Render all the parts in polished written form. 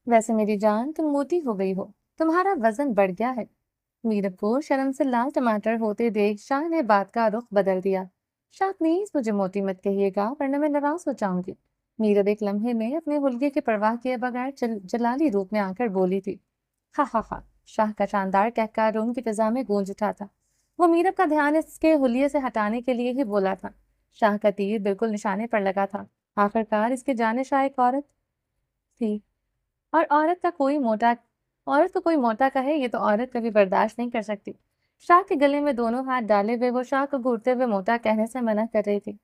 वैसे मेरी जान, तुम मोटी हो गई हो, तुम्हारा वजन बढ़ गया है। मीरब को शर्म से लाल टमाटर होते देख शाह ने बात का रुख बदल दिया। शाह प्लीज मुझे मोटी मत कहिएगा वरना मैं नाराज हो जाऊंगी। मीरब एक लम्हे में अपने हुल्के की परवाह किए बगैर जलाली रूप में आकर बोली थी। हा हा हा। शाह का शानदार कहका रूम की फिजा में गूंज उठा था। वो मीरब का ध्यान इसके हुलिये से हटाने के लिए ही बोला था। शाह का तीर बिल्कुल निशाने पर लगा था। आखिरकार इसके जानिशा एक औरत थी, और औरत को कोई मोटा कहे ये तो औरत कभी बर्दाश्त नहीं कर सकती। शाह के गले में दोनों हाथ डाले हुए वो शाह को घूरते हुए मोटा कहने से मना कर रही थी।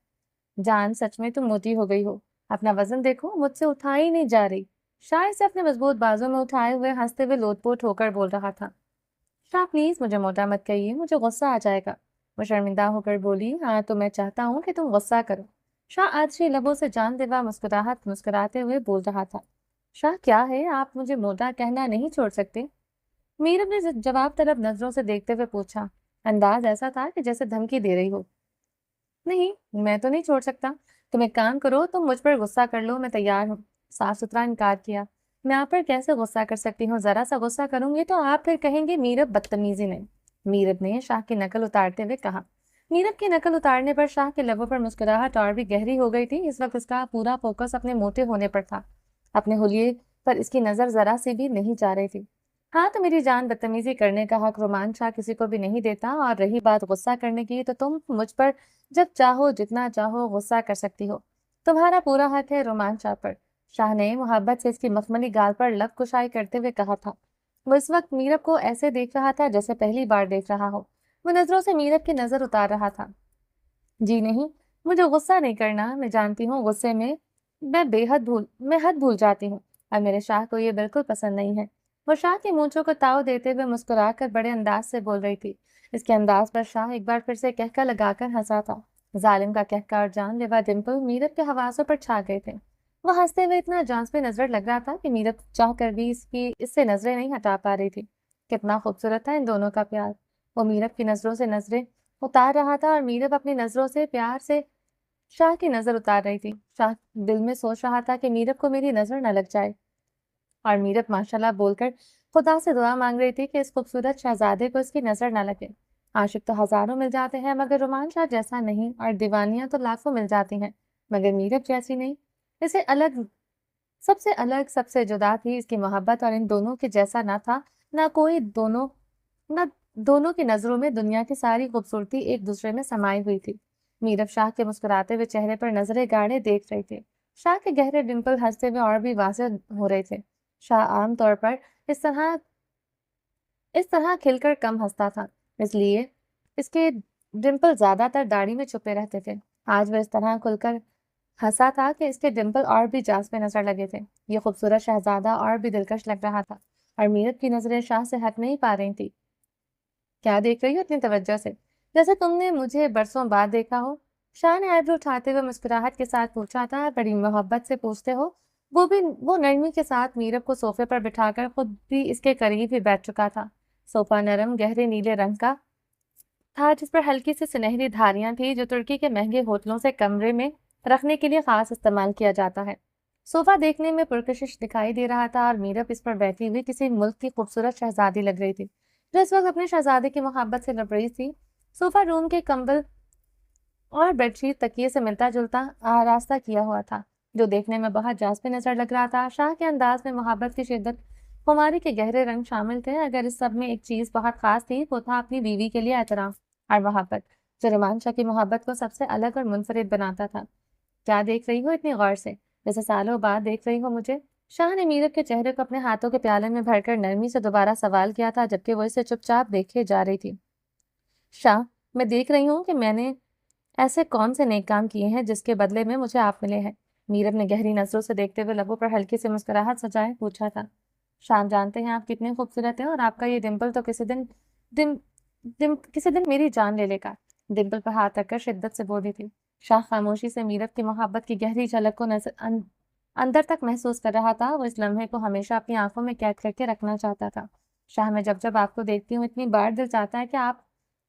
जान, सच में तुम मोटी हो गई हो। अपना वजन देखो, मुझसे उठाई नहीं जा रही। शाह इसे अपने मजबूत बाजू में उठाए हुए हंसते हुए लोटपोट होकर बोल रहा था। शाह प्लीज मुझे मोटा मत कहिए, मुझे गुस्सा आ जाएगा। वो शर्मिंदा होकर बोली, हाँ तो मैं चाहता हूँ कि तुम गुस्सा करो। शाह आछी लबों से जानलेवा मुस्कुराहट मुस्कुराते हुए बोल रहा था। शाह क्या है, आप मुझे मोटा कहना नहीं छोड़ सकते? मीरब ने जवाब तरफ नजरों से देखते हुए पूछा। अंदाज ऐसा था कि जैसे धमकी दे रही हो। नहीं, मैं तो नहीं छोड़ सकता। तुम एक काम करो, तुम मुझ पर गुस्सा कर लो, मैं तैयार हूँ। साफ सुथरा इनकार किया। मैं आप पर कैसे गुस्सा कर सकती हूँ? जरा सा गुस्सा करूंगी तो आप फिर कहेंगे मीरब बदतमीजी नहीं। मीरब ने शाह की नकल उतारते हुए कहा। मीरब की नकल उतारने पर शाह के लबों पर मुस्कुराहट और भी गहरी हो गई थी। इस वक्त इसका पूरा फोकस अपने मोटे होने पर था। अपने हुलिये पर इसकी नजर जरा सी भी नहीं जा रही थी। हाँ तो मेरी जान, बदतमीजी करने का हक रोमान शाह किसी को भी नहीं देता, और रही बात गुस्सा करने की तो तुम मुझ पर जब चाहो जितना चाहो गुस्सा कर सकती हो। तुम्हारा पूरा हक है रोमान शाह पर। शाह ने मोहब्बत से इसकी मखमली गाल पर लब कुशाई करते हुए कहा था। वो इस वक्त मीरब को ऐसे देख रहा था जैसे पहली बार देख रहा हो। वो नजरों से मीरब की नजर उतार रहा था। जी नहीं, मुझे गुस्सा नहीं करना। मैं जानती हूँ गुस्से में मैं हद भूल जाती हूँ, और मेरे शाह को ये बिल्कुल पसंद नहीं है। वो शाह की मूंछों को ताव देते हुए मुस्कुरा कर बड़े अंदाज से बोल रही थी। इसके अंदाज पर शाह एक बार फिर से कहका लगाकर हंसा था। जालिम का कहका और जानलेवा डिंपल मीरब के हवासों पर छा गए थे। वो हंसते हुए इतना जांच पे नजर लग रहा था कि मीरब चाह कर भी इससे नजरें नहीं हटा पा रही थी। कितना खूबसूरत था इन दोनों का प्यार। वो मीरब की नजरों से नजरें उतार रहा था, और मीरब अपनी नजरों से प्यार से शाह की नजर उतार रही थी। शाह दिल में सोच रहा था कि मीरब को मेरी नजर न लग जाए, और मीरब माशाल्लाह बोलकर खुदा से दुआ मांग रही थी कि इस खूबसूरत शहजादे को इसकी नजर न लगे। आशिक तो हजारों मिल जाते हैं मगर रोमान शाह जैसा नहीं, और दीवानियां तो लाखों मिल जाती हैं मगर मीरब जैसी नहीं। इसे अलग सबसे जुदा थी इसकी मोहब्बत, और इन दोनों के जैसा ना था। ना कोई दोनों न दोनों की नजरों में दुनिया की सारी खूबसूरती एक दूसरे में समाई हुई थी। मीरब शाह के मुस्कुराते हुए चेहरे पर नजरें गाड़े देख रहे थे। शाह के गहरे डिंपल हंसते हुए और भी वाज़ेह हो रहे थे। शाह आम तौर पर इस तरह इस तरह खिलकर कम हंसता था, इसलिए इसके डिंपल ज्यादातर दाढ़ी में छुपे रहते थे। आज वह इस तरह खुलकर हंसा था कि इसके डिंपल और भी जांच पे नजर लगे थे। ये खूबसूरत शहजादा और भी दिलकश लग रहा था, और मीरब की नजरें शाह से हट नहीं पा रही थी। क्या देख रही हो इतनी तवज्जो से, जैसे तुमने मुझे बरसों बाद देखा हो? शाह ने आईब्रो उठाते हुए मुस्कुराहट के साथ पूछा था। बड़ी मोहब्बत से पूछते हो। वो नरमी के साथ मीरब को सोफे पर बिठाकर खुद भी इसके करीब ही बैठ चुका था। सोफा नरम गहरे नीले रंग का था, जिस पर हल्की सी सुनहरी धारियां थी, जो तुर्की के महंगे होटलों से कमरे में रखने के लिए खास इस्तेमाल किया जाता है। सोफा देखने में पुरकशिश दिखाई दे रहा था, और मीरब इस पर बैठी हुई किसी मुल्क की खूबसूरत शहजादी लग रही थी, जो इस वक्त अपने शहजादे की मोहब्बत से लड़ रही थी। सोफा रूम के कंबल और बेडशीट तकिए से मिलता जुलता आरास्ता किया हुआ था, जो देखने में बहुत जाज़ब नजर लग रहा था। शाह के अंदाज में मोहब्बत की शिद्दत, खुमारी के गहरे रंग शामिल थे। अगर इस सब में एक चीज बहुत खास थी वो था अपनी बीवी के लिए एहतराम और मोहब्बत, जो रोमान शाह की मोहब्बत को सबसे अलग और मुनफरिद बनाता था। क्या देख रही हो इतनी गौर से, जैसे सालों बाद देख रही हो मुझे? शाह ने मीरब के चेहरे को अपने हाथों के प्याले में भरकर नरमी से दोबारा सवाल किया था, जबकि वो इसे चुपचाप देखे जा रही थी। शाह, मैं देख रही हूँ कि मैंने ऐसे कौन से नेक काम किए हैं जिसके बदले में मुझे आप मिले हैं? मीरब ने गहरी नजरों से देखते हुए लबों पर हल्की सी मुस्कुराहट सजाए पूछा था। शाम, जानते हैं आप कितने खूबसूरत हैं, और आपका ये डिम्पल तो दिन किसी दिन मेरी जान ले लेगा। डिम्पल पर हाथ रखकर शिद्दत से बोली थी। शाह खामोशी से मीरब की मोहब्बत की गहरी झलक को अंदर तक महसूस कर रहा था। वो इस लम्हे को हमेशा अपनी आंखों में कैद करके रखना चाहता था। शाह, मैं जब जब आपको देखती हूँ इतनी बार दिल चाहता है कि आप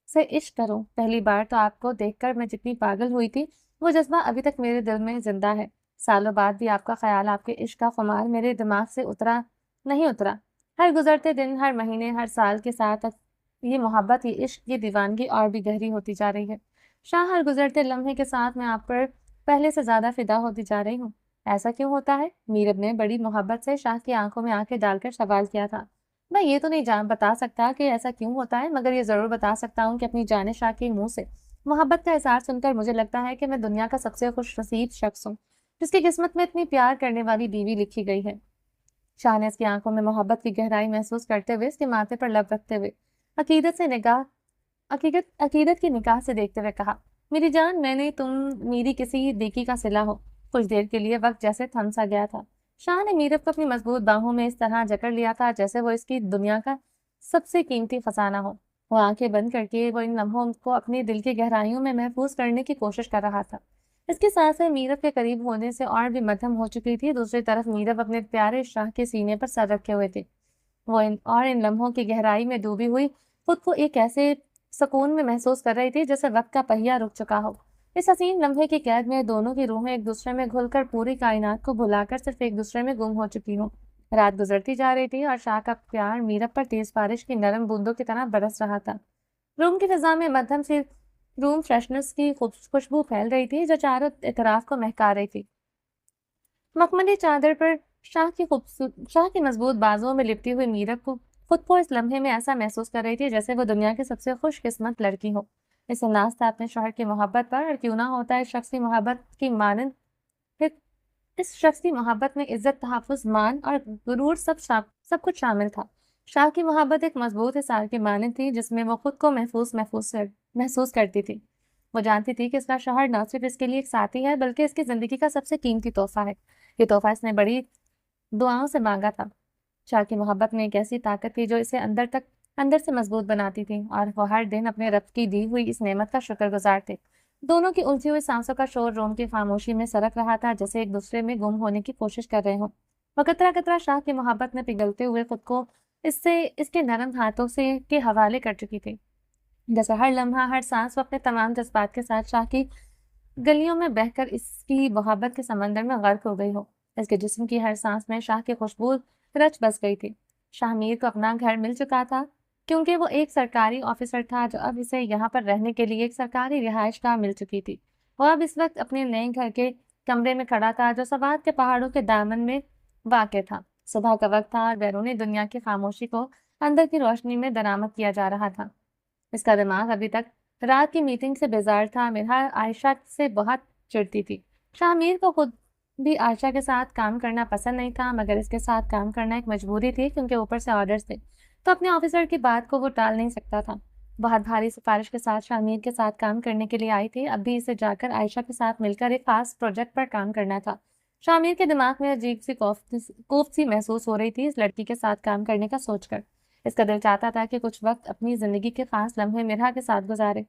से इश्क करूं। पहली बार तो आपको देखकर मैं जितनी पागल हुई थी, वो जज्बा अभी तक मेरे दिल में जिंदा है। सालों बाद भी आपका ख्याल, आपके इश्क का खुमार मेरे दिमाग से उतरा नहीं उतरा। हर गुजरते दिन, हर महीने, हर साल के साथ ये मोहब्बत, ये इश्क, ये दीवानगी और भी गहरी होती जा रही है। शाह, हर गुजरते लम्हे के साथ मैं आप पर पहले से ज्यादा फिदा होती जा रही हूँ। ऐसा क्यों होता है? मीरब ने बड़ी मोहब्बत से शाह की आंखों में आंखें डालकर सवाल किया था। मैं ये तो नहीं जान बता सकता कि ऐसा क्यों होता है, मगर ये जरूर बता सकता हूँ कि अपनी जाने शाह के मुंह से मोहब्बत का एहसास सुनकर मुझे लगता है कि मैं दुनिया का सबसे खुश नसीब शख्स हूँ, जिसकी किस्मत में इतनी प्यार करने वाली बीवी लिखी गई है। शाह ने इसकी आंखों में मोहब्बत की गहराई महसूस करते हुए इसके माथे पर लब रखते हुए अकीदत से निगाह अकीदत अकीदत की निगाह से देखते हुए कहा, मेरी जान, मैंने तुम मेरी किसी नेकी का सिला हो। कुछ देर के लिए वक्त जैसे थम सा गया था। शाह ने मीरब को अपनी मजबूत बाहों में इस तरह जकड़ लिया था जैसे वो इसकी दुनिया का सबसे कीमती खजाना हो। वो आंखें बंद करके वो इन लम्हों को अपने दिल की गहराइयों में महफूज करने की कोशिश कर रहा था। इसकी सांसें मीरब के करीब होने से और भी मध्यम हो चुकी थी। दूसरी तरफ मीरब अपने प्यारे शाह के सीने पर सर रखे हुए थे। वो इन लम्हों की गहराई में डूबी हुई खुद को एक ऐसे सुकून में महसूस कर रही थी जैसे वक्त का पहिया रुक चुका हो। इस हसीन लम्हे की कैद में दोनों की रूहें एक दूसरे में घुलकर पूरी कायनात को भुलाकर सिर्फ एक दूसरे में गुम हो चुकी हों। रात गुजरती जा रही थी और शाह का प्यार मीरब पर तेज बारिश की नरम बूंदों की तरह बरस रहा था। रूम की फिजा में मध्यम सी रूम फ्रेशनेस की खुशबू फैल रही थी जो चारों तरफ को महका रही थी। मखमली चादर पर शाह की मजबूत बाजुओं में लिपटी हुई मीरब को खुद को इस लम्हे में ऐसा महसूस कर रही थी जैसे वो दुनिया की सबसे खुशकिस्मत लड़की हो। इसे नाज था अपने शौहर की मोहब्बत पर, और क्यों ना होता है शख्स की मोहब्बत की मानंद। इस शख्स की मोहब्बत में इज्जत, तहफ़्फ़ुज़, मान और गुरूर सब कुछ शामिल था। शाह की मोहब्बत एक मजबूत हिसार की मानंद थी जिसमें वो खुद को महसूस करती थी। वो जानती थी कि इसका शौहर न सिर्फ इसके लिए एक साथी है बल्कि इसकी ज़िंदगी का सबसे कीमती तोहफ़ा है। ये तोहफ़ा इसने बड़ी दुआओं से मांगा था। शाह की मोहब्बत में एक ऐसी ताकत थी जो इसे अंदर से मजबूत बनाती थी, और वो हर दिन अपने रब की दी हुई इस नेमत का शुक्रगुजार थे। दोनों की उलझी हुई सांसों का शोर रूम की खामोशी में सरक रहा था जैसे एक दूसरे में गुम होने की कोशिश कर रहे हों। वो कतरा कतरा शाह की मोहब्बत में पिघलते हुए खुद को इसके नरम हाथों से के हवाले कर चुकी थी। जैसे हर लम्हा, हर सांस वो अपने तमाम जज्बात के साथ शाह की गलियों में बहकर इसकी मोहब्बत के समंदर में गर्क हो गई हो। इसके जिस्म की हर सांस में शाह की खुशबू रच बस गई थी। शाहमीर को अपना घर मिल चुका था क्योंकि वो एक सरकारी ऑफिसर था, जो अब इसे यहाँ पर रहने के लिए एक सरकारी रिहाइश गाह मिल चुकी थी। वो अब इस वक्त अपने नए घर के कमरे में खड़ा था जो सवात के पहाड़ों के दामन में वाक़ था। सुबह का वक्त था और बैरूनी दुनिया की खामोशी को अंदर की रोशनी में दरामद किया जा रहा था। इसका दिमाग अभी तक रात की मीटिंग से बेजार था। मिरहा आयशा से बहुत चिढ़ती थी। शाहमीर को खुद भी आयशा के साथ काम करना पसंद नहीं था, मगर इसके साथ काम करना एक मजबूरी थी क्योंकि ऊपर से ऑर्डर्स थे, तो अपने ऑफिसर की बात को वो टाल नहीं सकता था। बहुत भारी सिफारिश के साथ शाहमीर के साथ काम करने के लिए आई थी। अब भी इसे जाकर आयशा के साथ मिलकर एक खास प्रोजेक्ट पर काम करना था। शाहमीर के दिमाग में अजीब सी कोफ्त सी महसूस हो रही थी इस लड़की के साथ काम करने का सोचकर। इसका दिल चाहता था कि कुछ वक्त अपनी जिंदगी के खास लम्हे मिरहा के साथ गुजारे।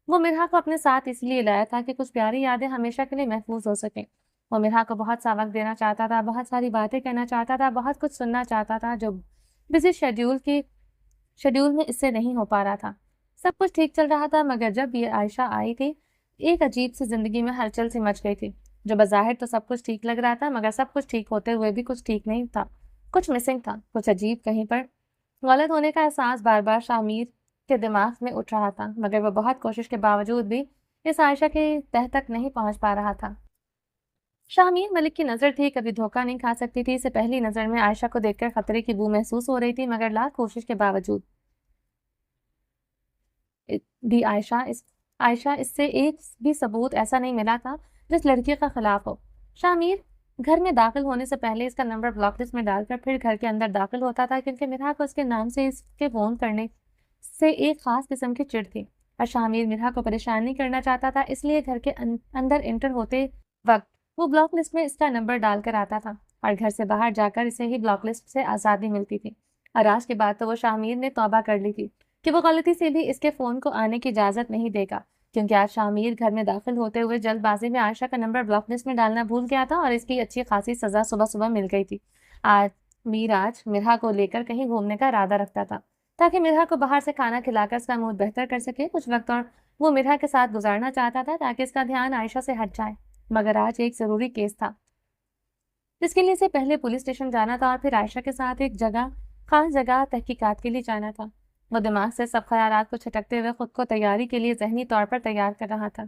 वो मिरहा को अपने साथ इसलिए लाया था कि कुछ प्यारी यादें हमेशा के लिए महफूज हो सकें। वो मिरहा को बहुत सा वक्त देना चाहता था, बहुत सारी बातें कहना चाहता था, बहुत कुछ सुनना चाहता था जो बिजी शेड्यूल में इससे नहीं हो पा रहा था। सब कुछ ठीक चल रहा था, मगर जब ये आयशा आई थी, एक अजीब सी जिंदगी में हलचल सी मच गई थी। जो बज़ाहिर तो सब कुछ ठीक लग रहा था, मगर सब कुछ ठीक होते हुए भी कुछ ठीक नहीं था। कुछ मिसिंग था, कुछ अजीब, कहीं पर गलत होने का एहसास बार बार शामिर के दिमाग में उठ रहा था, मगर वह बहुत कोशिश के बावजूद भी इस आयशा के तह तक नहीं पहुंच पा रहा था। शामिर मलिक की नजर थी, कभी धोखा नहीं खा सकती थी। इसे पहली नजर में आयशा को देखकर खतरे की बू महसूस हो रही थी, मगर लाख कोशिश के बावजूद भी आयशा इससे एक भी सबूत ऐसा नहीं मिला था जिस लड़की के खिलाफ हो। शामिर घर में दाखिल होने से पहले इसका नंबर ब्लॉक लिस्ट में डालकर फिर घर के अंदर दाखिल होता था, क्योंकि मिरहा को उसके नाम से इसके फोन करने से एक खास किस्म की चिढ़ थी, और शामिर मिरहा को परेशान नहीं करना चाहता था। इसलिए घर के अंदर एंटर होते वक्त वो ब्लॉक लिस्ट में इसका नंबर डालकर आता था, और घर से बाहर जाकर इसे ही ब्लॉक लिस्ट से आज़ादी मिलती थी। और आज के बाद तो वो शामिर ने तौबा कर ली थी कि वो गलती से भी इसके फ़ोन को आने की इजाज़त नहीं देगा, क्योंकि आज शामिर घर में दाखिल होते हुए जल्दबाजी में आयशा का नंबर ब्लॉक लिस्ट में डालना भूल गया था, और इसकी अच्छी खासी सज़ा सुबह सुबह मिल गई थी। आज मिरहा को लेकर कहीं घूमने का इरादा रखता था, ताकि मिरहा को बाहर से खाना खिलाकर इसका मूड बेहतर कर सके। कुछ वक्त और वो मिरहा के साथ गुजारना चाहता था ताकि इसका ध्यान आयशा से हट जाए, मगर आज एक ज़रूरी केस था। جس کے لیے اسے پہلے پولیس اسٹیشن جانا تھا اور پھر عائشہ کے ساتھ ایک خاص جگہ تحقیقات کے لیے جانا تھا۔ وہ دماغ سے سب خیالات کو چھٹکتے ہوئے خود کو تیاری کے لیے ذہنی طور پر تیار کر رہا تھا۔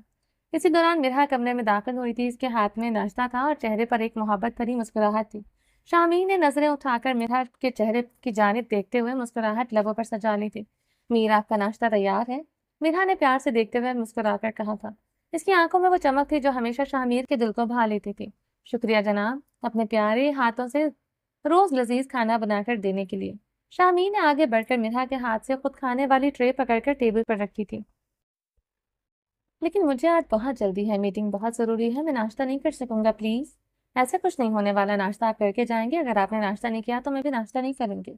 اسی دوران مرحا کمرے میں داخل ہوئی تھی۔ اس کے ہاتھ میں ناشتہ تھا اور چہرے پر ایک محبت بھری مسکراہٹ تھی۔ شامین نے نظریں اٹھا کر مرحا کے چہرے کی جانب دیکھتے ہوئے مسکراہٹ لبوں پر سجا لی تھی۔ میر، آپ کا ناشتہ تیار ہے؟ مرحا نے پیار سے دیکھتے ہوئے مسکرا کر کہا تھا۔ اس کی آنکھوں میں وہ چمک تھی جو ہمیشہ شامیر کے دل کو بھا لیتی تھی۔ شکریہ جناب، اپنے پیارے ہاتھوں سے روز لذیذ کھانا بنا کر دینے کے لیے۔ شامین نے آگے بڑھ کر مرحا کے ہاتھ سے خود کھانے والی ٹرے پکڑ کر ٹیبل پر رکھی تھی۔ لیکن مجھے آج بہت جلدی ہے، میٹنگ بہت ضروری ہے، میں ناشتہ نہیں کر سکوں گا پلیز۔ ایسا کچھ نہیں ہونے والا، ناشتہ آپ کر کے جائیں گے۔ اگر آپ نے ناشتہ نہیں کیا تو میں بھی ناشتہ نہیں کروں گی۔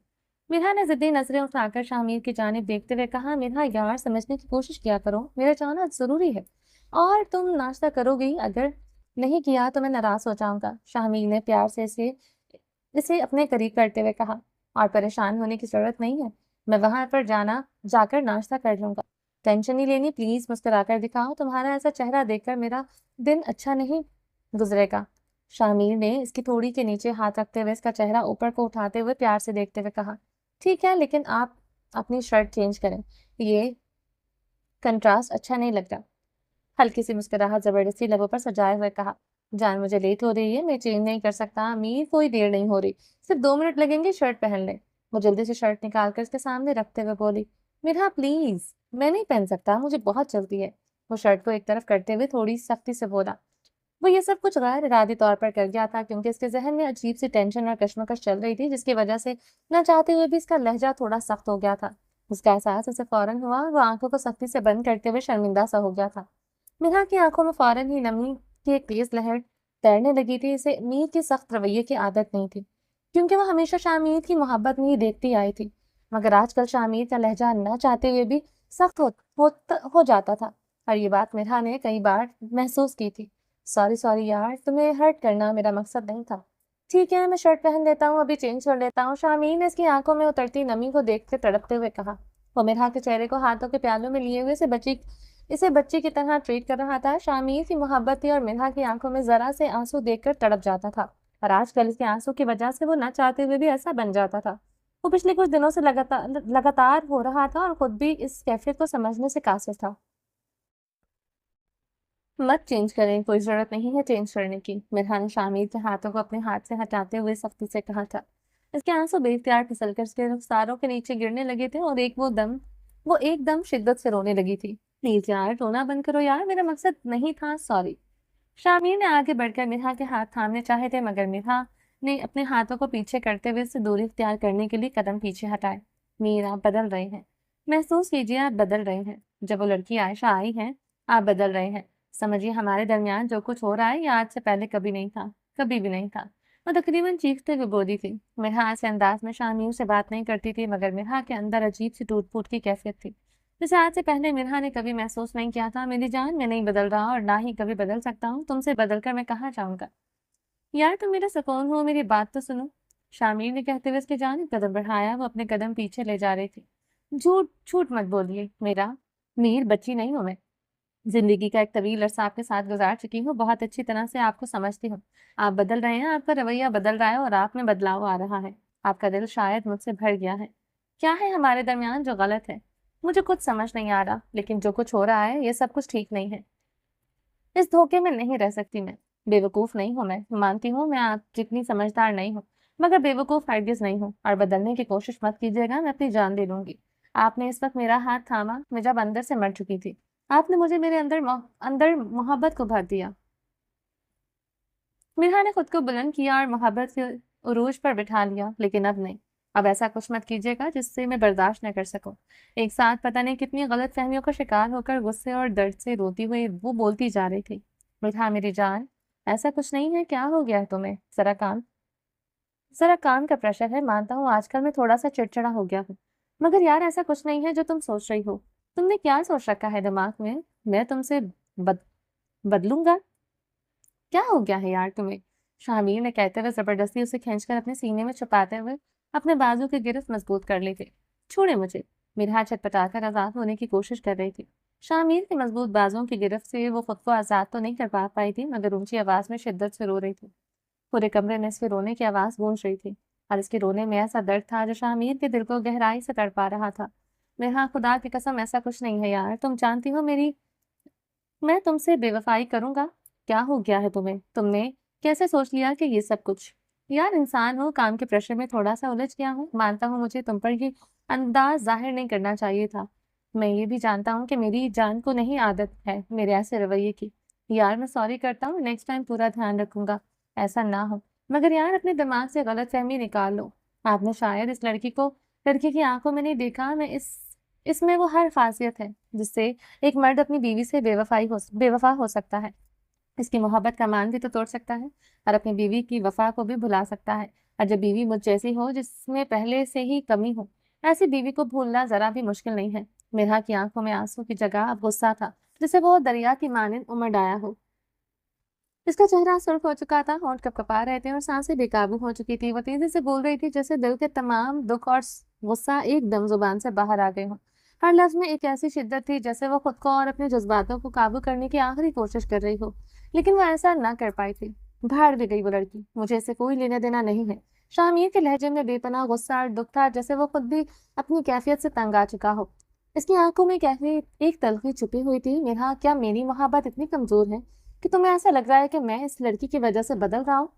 مرحا نے ضدی نظریں اٹھا کر شامیر کی جانب دیکھتے ہوئے کہا، مرحا یار سمجھنے کی کوشش کیا کرو، میرا جانا ضروری ہے اور تم ناشتہ کرو گی، اگر نہیں کیا تو میں ناراض ہو جاؤں گا۔ شامیر نے پیار سے اسے اپنے قریب کرتے ہوئے کہا، اور پریشان ہونے کی ضرورت نہیں ہے، میں وہاں پر جا کر ناشتہ کر لوں گا۔ ٹینشن نہیں لینی، پلیز مسکرا کر دکھاؤ، تمہارا ایسا چہرہ دیکھ کر میرا دن اچھا نہیں گزرے گا۔ شامیر نے اس کی تھوڑی کے نیچے ہاتھ رکھتے ہوئے اس کا چہرہ اوپر کو اٹھاتے ہوئے پیار سے دیکھتے ہوئے کہا، ٹھیک ہے لیکن آپ اپنی شرٹ چینج کریں، یہ کنٹراسٹ اچھا نہیں لگتا۔ ہلکی سی مسکراہٹ زبردستی لبوں پر سجائے ہوئے کہا، جان مجھے لیٹ ہو رہی ہے، میں چینج نہیں کر سکتا امیر، کوئی دیر نہیں ہو رہی، صرف 2 منٹ لگیں گے، شرٹ پہن لیں۔ وہ جلدی سے شرٹ نکال کر اس کے سامنے رکھتے ہوئے بولی، مرحا پلیز، میں نہیں پہن سکتا، مجھے بہت جلدی ہے۔ وہ شرٹ کو ایک طرف کرتے ہوئے تھوڑی سختی سے بولا۔ وہ یہ سب کچھ غیر ارادی طور پر کر گیا تھا کیونکہ اس کے ذہن میں عجیب سی ٹینشن اور کشمکش چل رہی تھی، جس کی وجہ سے نہ چاہتے ہوئے بھی اس کا لہجہ تھوڑا سخت ہو گیا تھا۔ اس کا احساس اسے فوراً ہوا اور وہ آنکھوں کو سختی سے بند کرتے ہوئے شرمندہ سا ہو گیا تھا۔ مرحا کی آنکھوں میں فوراً ہی نمی کی ایک تیز لہر تیرنے لگی تھی۔ اسے امید کی سخت رویے کی عادت نہیں تھی کیونکہ وہ ہمیشہ شامیر کی محبت میں ہی دیکھتی آئی تھی، مگر آج کل شامیر کا لہجہ نہ چاہتے ہوئے بھی سخت ہو جاتا تھا اور یہ بات مرحا نے کئی بار محسوس کی تھی۔ سوری یار، تمہیں ہرٹ کرنا میرا مقصد نہیں تھا۔ ٹھیک ہے، میں شرٹ پہن لیتا ہوں، ابھی چینج کر لیتا ہوں۔ شامیر نے اس کی آنکھوں میں اترتی نمی کو دیکھ کے تڑپتے ہوئے کہا۔ وہ مرحا کے چہرے کو ہاتھوں کے پیالوں میں لیے ہوئے اسے بچی کی طرح ٹریٹ کر رہا تھا۔ شامیر کی محبت تھی اور مرحا کی آنکھوں میں ذرا سے آنسو دیکھ کر تڑپ جاتا تھا، اور آج کل اس کے آنسو کی وجہ سے وہ نہ چاہتے ہوئے بھی ایسا بن جاتا تھا۔ وہ پچھلے کچھ دنوں سے لگاتار ہو رہا تھا اور خود بھی اس کیفیت کو سمجھنے سے قاصر تھا۔ مت چینج کریں، کوئی ضرورت نہیں ہے چینج کرنے کی، مرحا نے شامیر کے ہاتھوں کو اپنے ہاتھ سے ہٹاتے ہوئے سختی سے کہا تھا۔ اس کے آنسو بے اختیار پھسل کر اس کے رخساروں کے نیچے گرنے لگے تھے اور وہ ایک دم شدت سے رونے لگی تھی۔ پلیز یار، رونا بند کرو یار، میرا مقصد نہیں تھا، سوری۔ شامیر نے آگے بڑھ کر مرحا کے ہاتھ تھامنے چاہے تھے مگر مرحا نے اپنے ہاتھوں کو پیچھے کرتے ہوئے اس سے دوری اختیار کرنے کے لیے قدم پیچھے ہٹائے۔ میر، آپ بدل رہے ہیں، محسوس کیجیے آپ بدل رہے ہیں، جب وہ لڑکی عائشہ آئی ہے آپ بدل رہے ہیں، سمجھیے ہمارے درمیان جو کچھ ہو رہا ہے یہ آج سے پہلے کبھی نہیں تھا، کبھی بھی نہیں تھا۔ وہ تقریباً چیختے ہوئے بولی تھی۔ مرحا ایسے انداز میں شامیر سے بات نہیں کرتی تھی مگر مرحا کے اندر عجیب سی ٹوٹ پھوٹ کی کیفیت تھی جسے آج سے پہلے مرحا نے کبھی محسوس نہیں کیا تھا۔ میری جان، میں نہیں بدل رہا اور نہ ہی کبھی بدل سکتا ہوں، تم سے بدل کر میں کہاں جاؤں گا؟ یار تم میرا سکون ہو، میری بات تو سنو، شامیر نے کہتے ہوئے اس کی جانب قدم بڑھایا۔ وہ اپنے قدم پیچھے لے جا رہی تھی۔ جھوٹ مت بولیے میر، بچی نہیں ہوں میں، زندگی کا ایک طویل عرصہ آپ کے ساتھ گزار چکی ہوں، بہت اچھی طرح سے آپ کو سمجھتی ہوں۔ آپ بدل رہے ہیں، آپ کا رویہ بدل رہا ہے اور آپ میں بدلاؤ آ رہا ہے، آپ کا دل شاید مجھ سے بھر گیا ہے۔ کیا ہے ہمارے درمیان جو غلط ہے؟ مجھے کچھ سمجھ نہیں آ رہا، لیکن جو کچھ ہو رہا ہے یہ سب کچھ ٹھیک نہیں ہے۔ اس دھوکے میں نہیں رہ سکتی میں، بے وقوف نہیں ہوں میں، مانتی ہوں میں آپ جتنی سمجھدار نہیں ہوں، مگر بے وقوف ہرگز نہیں ہوں، اور بدلنے کی کوشش مت کیجیے گا، میں اپنی جان دے دوں گی۔ آپ نے اس وقت میرا ہاتھ تھاما، میں جب اندر سے مر چکی تھی، آپ نے مجھے میرے اندر محبت کو بھر دیا۔ مرحا نے خود کو بلند کیا اور محبت کے عروج پر بٹھا لیا، لیکن اب نہیں، اب ایسا کچھ مت کیجیے گا جس سے میں برداشت نہ کر سکوں۔ ایک ساتھ پتہ نہیں کتنی غلط فہمیوں کا شکار ہو کر غصے اور درد سے روتی ہوئی وہ بولتی جا رہی تھی۔ مرحا میری جان، ایسا کچھ نہیں ہے، کیا ہو گیا ہے تمہیں؟ ذرا کام کا پریشر ہے، مانتا ہوں آج کل میں تھوڑا سا چڑچڑا ہو گیا ہوں، مگر یار ایسا کچھ نہیں ہے جو تم سوچ رہی ہو۔ تم نے کیا سوچ رکھا ہے دماغ میں تم سے بدلوں گا؟ کیا ہو گیا ہے یار تمہیں؟ شامیر نے کہتے ہوئے زبردستی اسے کھینچ کر اپنے سینے میں چھپاتے ہوئے اپنے بازو کی گرفت مضبوط کر لی تھی۔ چھوڑے مجھے، مرحا چھٹپٹا کر آزاد ہونے کی کوشش کر رہی تھی۔ شامیر کے مضبوط بازوں کی گرفت سے وہ خود کو آزاد تو نہیں کر پائی تھی مگر اونچی آواز میں شدت سے رو رہی تھی۔ पूरे कमरे में इसके रोने की आवाज़ गूंज रही थी और इसके रोने में ऐसा दर्द था जो शामिर के दिल को गहराई से तड़पा रहा था। नेहा, खुदा की कसम ऐसा कुछ नहीं है यार, तुम जानती हो मैं तुमसे बेवफाई करूंगा? क्या हो गया है तुम्हें? तुमने कैसे सोच लिया कि ये सब कुछ? यार, इंसान हो, काम के प्रेशर में थोड़ा सा उलझ गया हूँ, मानता हूँ मुझे तुम पर ये अंदाज जाहिर नहीं करना चाहिए था। मैं ये भी जानता हूँ कि मेरी जान को नहीं आदत है मेरे ऐसे रवैये की। यार, मैं सॉरी करता हूँ, नेक्स्ट टाइम पूरा ध्यान रखूंगा ऐसा ना हो। मगर यार, अपने दिमाग से गलतफहमी निकाल लो। आपने शायद इस लड़की की आंखों में नहीं देखा। मैं इसमें वो हर खासियत है जिससे एक मर्द अपनी बीवी से बेवफा हो सकता है। इसकी मोहब्बत का मान भी तो तोड़ सकता है और अपनी बीवी की वफा को भी भुला सकता है। और जब बीवी मुझ जैसी हो जिसमें पहले से ही कमी हो, ऐसी बीवी को भूलना जरा भी मुश्किल नहीं है। मेरा की आंखों में आंसू की जगह अब गुस्सा था, जिसे वो दरिया की मानिंद उमड़ आया हो। इसका चेहरा सुर्ख हो चुका था, होंठ कपकपा रहे थे और सांसें बेकाबू हो चुकी थी। वो तेजी से बोल रही थी जैसे दिल के तमाम दुख और गुस्सा एकदम जुबान से बाहर आ गए हों। हर लफ्ज में एक ऐसी शिद्दत थी जैसे वो खुद को और अपने जज्बातों को काबू करने की आखिरी कोशिश कर रही हो, लेकिन वो ऐसा ना कर पाई थी। भाड़ भी गई वो लड़की, मुझे इससे कोई लेना देना नहीं है। शामिर के लहजे में बेपनाह गुस्सा और दुख था, जैसे वो खुद भी अपनी कैफियत से तंग आ चुका हो। इसकी आंखों में कैफी एक तलखी छुपी हुई थी। मेरा, क्या मेरी मोहब्बत इतनी कमजोर है कि तुम्हें ऐसा लग रहा है कि मैं इस लड़की की वजह से बदल रहा हूँ?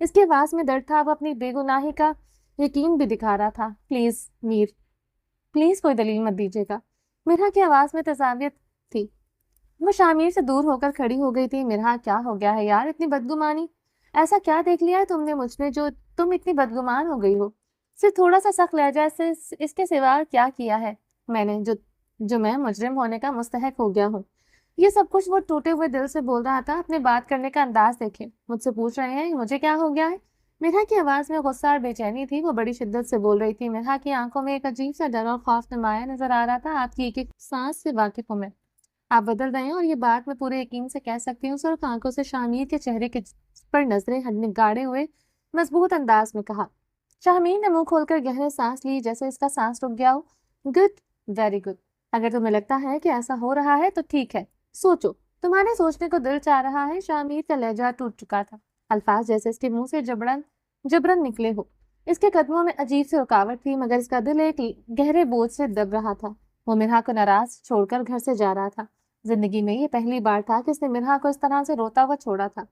इसकी आवाज में दर्द था, वो अपनी बेगुनाही का यकीन भी दिखा रहा था। प्लीज मीर, प्लीज कोई दलील मत दीजिएगा। मिरहा की आवाज में तजावियत थी। वो शामिर से दूर होकर खड़ी हो गई थी। मिरहा, क्या हो गया है यार, इतनी बदगुमानी? ऐसा क्या देख लिया है तुमने मुझमें जो तुम इतनी बदगुमान हो गई हो? सिर्फ थोड़ा सा सख्त लहजा से इसके सिवा क्या किया है मैंने जो जो मैं मुजरिम होने का मुस्तहक हो गया हूँ? ये सब कुछ वो टूटे हुए दिल से बोल रहा था। अपने बात करने का अंदाज देखे, मुझसे पूछ रहे हैं मुझे क्या हो गया है। मिरहा की आवाज में गुस्सा और बेचैनी थी। वो बड़ी शिद्दत से बोल रही थी। मिरहा की आंखों में एक अजीब सा डर और खौफ नुमाया नजर आ रहा था। आपकी एक एक सांस से वाकिफ हूं मैं, आप बदल रहे हैं और ये बात मैं पूरे यकीन से कह सकती हूँ। सिर्फ आंखों से शामिर के चेहरे के पर नजरें गाड़े हुए मजबूत अंदाज में कहा। शामिर ने मुंह खोलकर गहरे सांस ली, जैसे इसका सांस रुक गया हो। Good, very good. अगर तुम्हें लगता है कि ऐसा हो रहा है तो ठीक है, सोचो। तुम्हारे सोचने को दिल चाह रहा है। शामिर का लहजा टूट चुका था, अल्फाज जैसे इसके मुंह से जबरन निकले हो। इसके कदमों में अजीब सी रुकावट थी, मगर इसका दिल एक गहरे बोझ से दब रहा था। वो मिरहा को नाराज छोड़कर घर से जा रहा था। जिंदगी में ये पहली बार था कि उसने मिरहा को इस तरह से रोता हुआ छोड़ा था।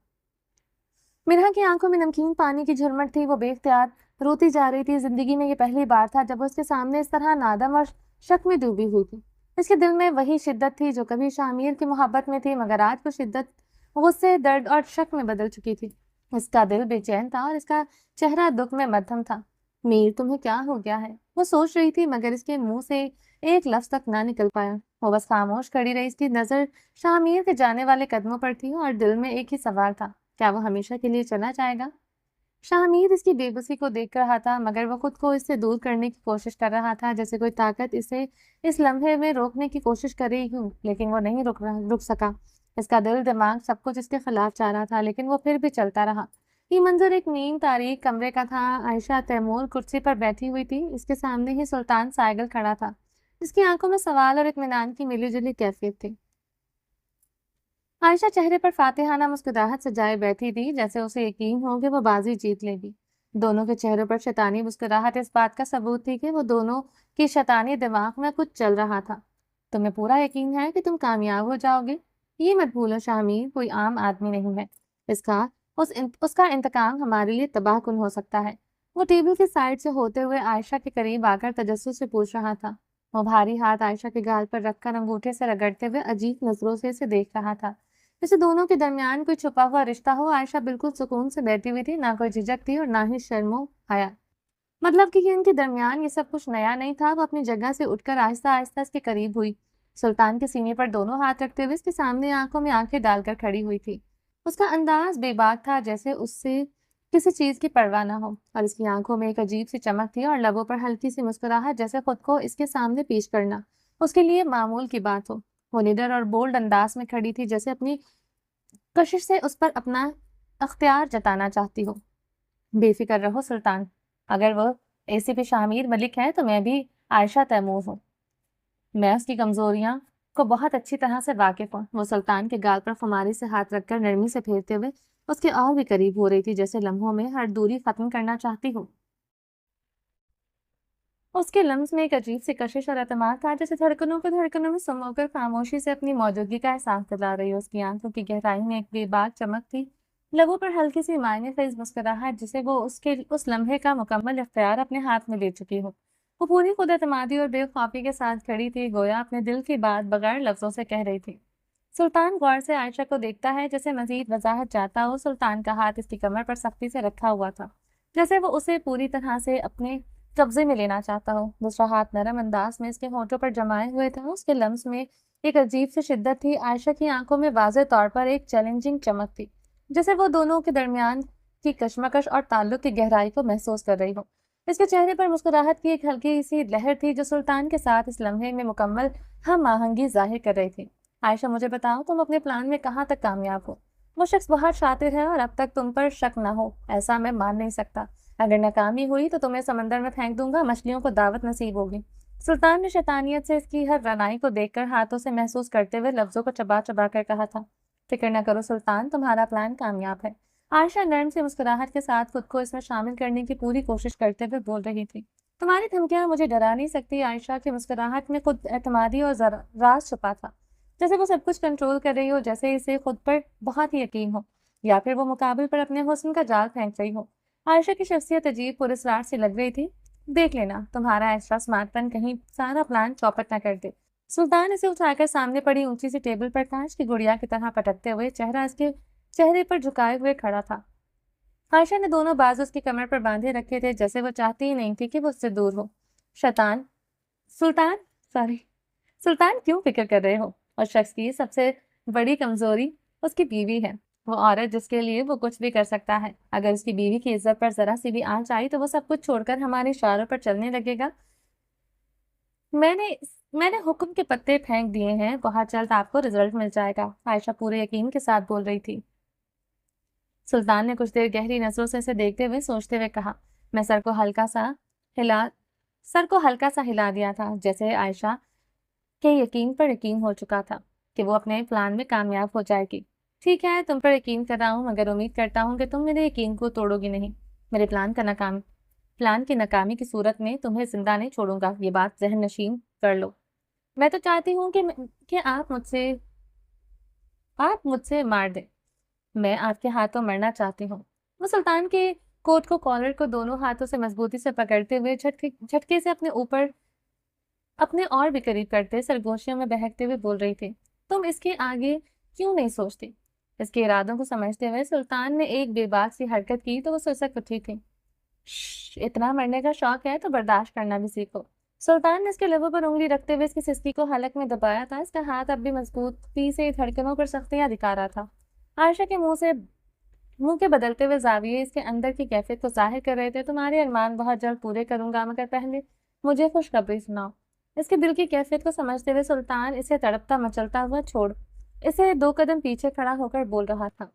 मिरहा की आंखों में नमकीन पानी की झुरमट थी। वो बेख्तियार रोती जा रही थी। जिंदगी में ये पहली बार था जब वो उसके सामने इस तरह नादम और शक में डूबी हुई थी। इसके दिल में वही शिद्दत थी जो कभी शामिर की मोहब्बत में थी, मगर आज वो शिद्दत गुस्से, दर्द और शक में बदल चुकी थी। इसका दिल बेचैन था और इसका चेहरा दुख में मध्यम था। मीर, तुम्हें क्या हो गया है? वो सोच रही थी, मगर इसके मुंह से एक लफ्ज तक ना निकल पाया। वो बस खामोश खड़ी रही। इसकी नजर शामिर के जाने वाले कदमों पर थी और दिल में एक ही सवाल था, क्या वो हमेशा के लिए चला जाएगा? शामिर इसकी बेबसी को देख रहा था, मगर वो खुद को इससे दूर करने की कोशिश कर रहा था, जैसे कोई ताकत इसे इस लम्हे में रोकने की कोशिश कर रही हूँ, लेकिन वो नहीं रुक सका। इसका दिल दिमाग सब कुछ इसके खिलाफ चाह रहा था, लेकिन वो फिर भी चलता रहा। ये मंजर एक नीम तारीख कमरे का था। आयशा तैमूर कुर्सी पर बैठी हुई थी। इसके सामने ही सुल्तान साइगल खड़ा था। इसकी आंखों में सवाल और इत्मीनान की मिलीजुली कैफियत थी। आयशा चेहरे पर फातिहाना मुस्कुराहट सजाए बैठी थी, जैसे उसे यकीन हो कि वो बाजी जीत लेगी। दोनों के चेहरों पर शैतानी मुस्कुराहट इस बात का सबूत थी कि वो दोनों की शैतानी दिमाग में कुछ चल रहा था। तुम्हें पूरा यकीन है कि तुम कामयाब हो जाओगे? ये मत भूलो शामिर कोई आम आदमी नहीं है। उसका इंतकाम हमारे लिए तबाहकुन हो सकता है। वो टेबल के साइड से होते हुए आयशा के करीब आकर तजस्सुस से पूछ रहा था। वो भारी हाथ आयशा के गाल पर रखकर अंगूठे से रगड़ते हुए अजीब नजरों से इसे देख रहा था, जैसे दोनों के दरमियान कोई छुपा हुआ रिश्ता हो। आयशा बिल्कुल सुकून से बैठी हुई थी, ना कोई झिझक थी और ना ही शर्मो आया। मतलब कि इनके दरमियान ये सब कुछ नया नहीं था। वो अपनी जगह से उठकर आहिस्ता आहिस्ता इसके करीब हुई। सुल्तान के सीने पर दोनों हाथ रखते हुए इसके सामने आंखों में आंखें डालकर खड़ी हुई थी। उसका अंदाज बेबाक था, जैसे उससे किसी चीज की परवाह ना हो, और इसकी आंखों में एक अजीब सी चमक थी और लबों पर हल्की सी मुस्कुराहट, जैसे खुद को इसके सामने पेश करना उसके लिए मामूल की बात हो। वो निडर और बोल्ड अंदाज में खड़ी थी, जैसे अपनी कशिश से उस पर अपना अख्तियार जताना चाहती हो। बेफिक्र रहो सुल्तान, अगर वो एसीपी शामिर मलिक है तो मैं भी आयशा तैमूर हूँ। मैं उसकी कमजोरियां को बहुत अच्छी तरह से वाकिफ हूँ। वो सुल्तान के गाल पर खुमारी से हाथ रखकर नरमी से फेरते हुए اس کے اور بھی قریب ہو رہی تھی، جیسے لمحوں میں ہر دوری ختم کرنا چاہتی ہو۔ اس کے لمس میں ایک عجیب سی کشش اور اعتماد تھا، جیسے دھڑکنوں کو دھڑکنوں میں سمو کر خاموشی سے اپنی موجودگی کا احساس دلا رہی ہو۔ اس کی آنکھوں کی گہرائی میں ایک بے باک چمک تھی، لبوں پر ہلکی سی معنی خیز مسکراہٹ، جسے وہ اس لمحے کا مکمل اختیار اپنے ہاتھ میں لے چکی ہو۔ وہ پوری خود اعتمادی اور بے خوفی کے ساتھ کھڑی تھی، گویا اپنے دل کی بات بغیر لفظوں سے کہہ رہی تھی۔ سلطان غور سے عائشہ کو دیکھتا ہے، جیسے مزید وضاحت چاہتا ہو۔ سلطان کا ہاتھ اس کی کمر پر سختی سے رکھا ہوا تھا، جیسے وہ اسے پوری طرح سے اپنے قبضے میں لینا چاہتا ہو۔ دوسرا ہاتھ نرم انداز میں اس کے ہونٹوں پر جمائے ہوئے تھا، اس کے لمس میں ایک عجیب سی شدت تھی۔ عائشہ کی آنکھوں میں واضح طور پر ایک چیلنجنگ چمک تھی، جیسے وہ دونوں کے درمیان کی کشمکش اور تعلق کی گہرائی کو محسوس کر رہی ہو۔ اس کے چہرے پر مسکراہٹ کی ایک ہلکی سی لہر تھی، جو سلطان کے ساتھ اس لمحے میں مکمل ہم آہنگی ظاہر کر رہی تھی۔ عائشہ، مجھے بتاؤ، تم اپنے پلان میں کہاں تک کامیاب ہو؟ وہ شخص بہت شاطر ہے اور اب تک تم پر شک نہ ہو، ایسا میں مان نہیں سکتا۔ اگر ناکامی ہوئی تو تمہیں سمندر میں پھینک دوں گا، مچھلیوں کو دعوت نصیب ہوگی۔ سلطان نے شیطانیت سے اس کی ہر رعنائی کو دیکھ کر ہاتھوں سے محسوس کرتے ہوئے لفظوں کو چبا چبا کر کہا تھا۔ فکر نہ کرو سلطان، تمہارا پلان کامیاب ہے۔ عائشہ نرم سی مسکراہٹ کے ساتھ خود کو اس میں شامل کرنے کی پوری کوشش کرتے ہوئے بول رہی تھی۔ تمہاری دھمکیاں مجھے ڈرا نہیں سکتی۔ عائشہ کی مسکراہٹ میں خود اعتمادی اور راز چھپا تھا، جیسے وہ سب کچھ کنٹرول کر رہی ہو، جیسے اسے خود پر بہت ہی یقین ہو، یا پھر وہ مقابل پر اپنے حسن کا جال پھینک رہی ہو۔ عائشہ کی شخصیت عجیب پراسرار سی لگ رہی تھی۔ دیکھ لینا تمہارا ایکسٹرا سمارٹ پن کہیں سارا پلان چوپٹ نہ کر دے۔ سلطان اسے اٹھا کر سامنے پڑی اونچی سی ٹیبل پر کانچ کی گڑیا کی طرح پٹکتے ہوئے چہرہ اس کے چہرے پر جھکائے ہوئے کھڑا تھا۔ عائشہ نے دونوں بازو اس کی کمر پر باندھے رکھے تھے، جیسے وہ چاہتی ہی نہیں تھی کہ وہ اس سے دور ہو۔ شیطان سلطان سوری سلطان، کیوں فکر کر رہے ہو؟ اور شخص کی سب سے بڑی کمزوری اس کی بیوی ہے، وہ عورت جس کے لیے وہ کچھ بھی کر سکتا ہے۔ اگر اس کی بیوی کی عزت پر ذرا سی بھی آنچ آئی تو وہ سب کچھ چھوڑ کر ہمارے اشاروں پر چلنے لگے گا۔ میں نے حکم کے پتے پھینک دیے ہیں، بہت جلد آپ کو رزلٹ مل جائے گا، عائشہ پورے یقین کے ساتھ بول رہی تھی۔ سلطان نے کچھ دیر گہری نظروں سے اسے دیکھتے ہوئے سوچتے ہوئے کہا۔ میں سر کو ہلکا سا ہلا دیا تھا، جیسے عائشہ کے یقین پر یقین ہو چکا تھا کہ وہ اپنے پلان میں کامیاب ہو جائے گی۔ ٹھیک ہے، تم پر یقین کر رہا ہوں، مگر امید کرتا ہوں کہ تم میرے یقین کو توڑو گی نہیں۔ میرے پلان کی ناکامی کی صورت میں تمہیں زندہ نہیں چھوڑوں گا، یہ بات ذہن نشین کر لو۔ میں تو چاہتی ہوں کہ آپ مجھ سے مار دیں۔ میں آپ کے ہاتھوں مرنا چاہتی ہوں۔ وہ سلطان کے کوٹ کو کالر کو دونوں ہاتھوں سے مضبوطی سے پکڑتے ہوئے جھٹکے سے اپنے اور بھی قریب کرتے سرگوشیوں میں بہکتے ہوئے بول رہی تھی۔ تم اس کے آگے کیوں نہیں سوچتی؟ اس کے ارادوں کو سمجھتے ہوئے سلطان نے ایک بے باک سی حرکت کی تو وہ سسک اٹھی تھی۔ اتنا مرنے کا شوق ہے تو برداشت کرنا بھی سیکھو۔ سلطان نے اس کے لبوں پر انگلی رکھتے ہوئے اس کی سسکی کو حلق میں دبایا تھا، اس کا ہاتھ اب بھی مضبوطی سے دھڑکنوں پر سختیاں دکھا رہا تھا۔ عائشہ کے منہ کے بدلتے ہوئے زاویے اس کے اندر کی کیفیت کو ظاہر کر رہے تھے۔ تمہارے ارمان بہت جلد پورے کروں گا، مگر پہلے مجھے خوشخبری سناؤ۔ اس کے دل کی کیفیت کو سمجھتے ہوئے سلطان اسے تڑپتا مچلتا ہوا چھوڑ اسے 2 قدم پیچھے کھڑا ہو کر بول رہا تھا۔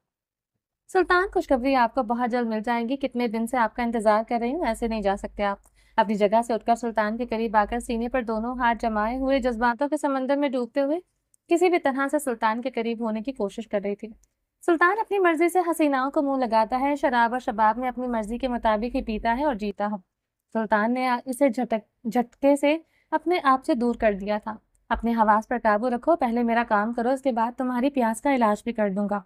سلطان، خوشخبری آپ کو بہت جلد مل جائے گی، کتنے دن سے آپ کا انتظار کر رہی ہوں، ایسے نہیں جا سکتے آپ۔ اپنی جگہ سے اٹھ کر سلطان کے قریب آ کر سینے پر دونوں ہاتھ جمائے ہوئے جذباتوں کے سمندر میں ڈوبتے ہوئے کسی بھی طرح سے سلطان کے قریب ہونے کی کوشش کر رہی تھی۔ سلطان اپنی مرضی سے حسیناؤں کو منہ لگاتا ہے، شراب اور شباب میں اپنی مرضی کے مطابق ہی پیتا ہے اور جیتا ہے۔ سلطان نے اسے جھٹکے سے اپنے آپ سے دور کر دیا تھا۔ اپنے حواس پر قابو رکھو، پہلے میرا کام کرو، اس کے بعد تمہاری پیاس کا علاج بھی کر دوں گا۔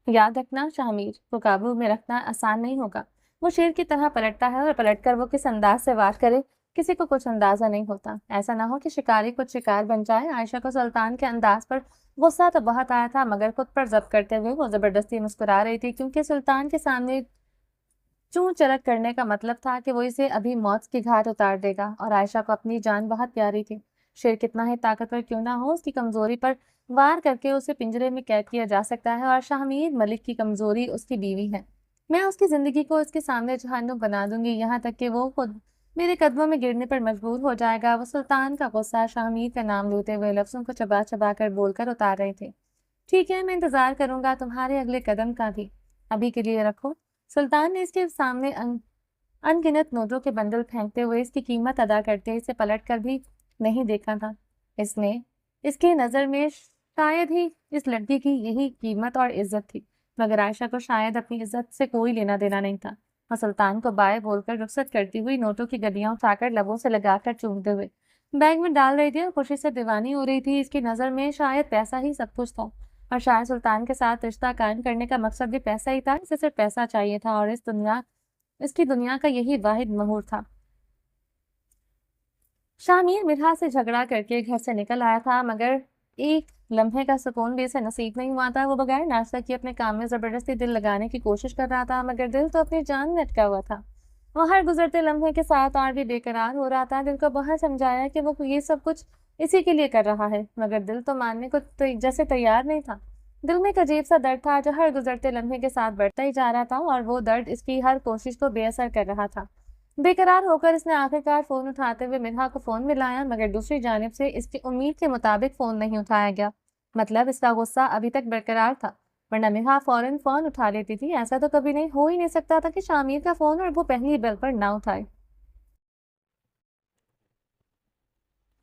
یاد رکھنا شاہمیر، کو قابو میں رکھنا آسان نہیں ہوگا۔ وہ شیر کی طرح پلٹتا ہے اور پلٹ کر وہ کس انداز سے وار کرے کسی کو کچھ اندازہ نہیں ہوتا۔ ایسا نہ ہو کہ شکاری کچھ شکار بن جائے۔ عائشہ کو سلطان کے انداز پر غصہ تو بہت آیا تھا، مگر خود پر ضبط کرتے ہوئے وہ زبردستی مسکرا رہی تھی، کیونکہ سلطان کے سامنے چون چرک کرنے کا مطلب تھا کہ وہ اسے ابھی موت کی گھاٹ اتار دے گا، اور عائشہ کو اپنی جان بہت پیاری تھی۔ شیر کتنا ہی طاقتور کیوں نہ ہو، اس کی کمزوری پر وار کر کے اسے پنجرے میں قید کیا جا سکتا ہے، اور شاہمیر ملک کی کمزوری اس کی بیوی ہے۔ میں اس کی زندگی کو اس کے سامنے جہنم بنا دوں گی، یہاں تک کہ وہ خود میرے قدموں میں گرنے پر مجبور ہو جائے گا۔ وہ سلطان کا غصہ شاہمیر کا نام لیتے ہوئے لفظوں کو چبا چبا کر بول کر اتار رہے تھے۔ ٹھیک ہے، میں انتظار کروں گا تمہارے اگلے قدم کا بھی، ابھی کے لیے رکھو۔ سلطان نے اس کے سامنے ان گنت نوٹوں کے بنڈل پھینکتے ہوئے اس کی قیمت ادا کرتے اسے پلٹ کر بھی نہیں دیکھا تھا۔ اس کی نظر میں शायद ही इस लड़की की यही कीमत और इज्जत थी, मगर आयशा को शायद अपनी इज्जत से कोई लेना देना नहीं था। और सुल्तान को बाय बोलकर रुखसत करती हुई नोटों की गड्डियां उठाकर लबों से लगाकर चूमते हुए बैग में डाल रही थी और खुशी से दीवानी हो रही थी। इसकी नज़र में शायद पैसा ही सब कुछ था, और शायद सुल्तान के साथ रिश्ता कायम करने का मकसद भी पैसा ही था। इसे सिर्फ पैसा चाहिए था और इसकी दुनिया का यही वाहिद महूर था। शामिर मिठा से झगड़ा करके घर से निकल आया था, मगर एक लम्हे का सुकून भी इसे नसीब नहीं हुआ था। वो बगैर नाश्ता किए अपने काम में जबरदस्ती दिल लगाने की कोशिश कर रहा था, मगर दिल तो अपनी जान में अटका हुआ था। वो हर गुजरते लम्हे के साथ और भी बेकरार हो रहा था। दिल को बहुत समझाया कि वो ये सब कुछ इसी के लिए कर रहा है, मगर दिल तो मानने को जैसे तैयार नहीं था। दिल में एक अजीब सा दर्द था जो हर गुजरते लम्हे के साथ बढ़ता ही जा रहा था, और वो दर्द इसकी हर कोशिश को बेअसर कर रहा था। बेकरार होकर इसने आखिरकार फोन उठाते हुए मिन्हा को फोन मिलाया, मगर दूसरी जानिब से इसकी उम्मीद के मुताबिक फोन नहीं उठाया गया। मतलब इसका गुस्सा अभी तक बरकरार था, वरना मिन्हा फौरन फोन उठा लेती थी। ऐसा तो कभी नहीं हो ही नहीं सकता था कि शामिर का फोन और वो पहली बेल पर ना उठाए।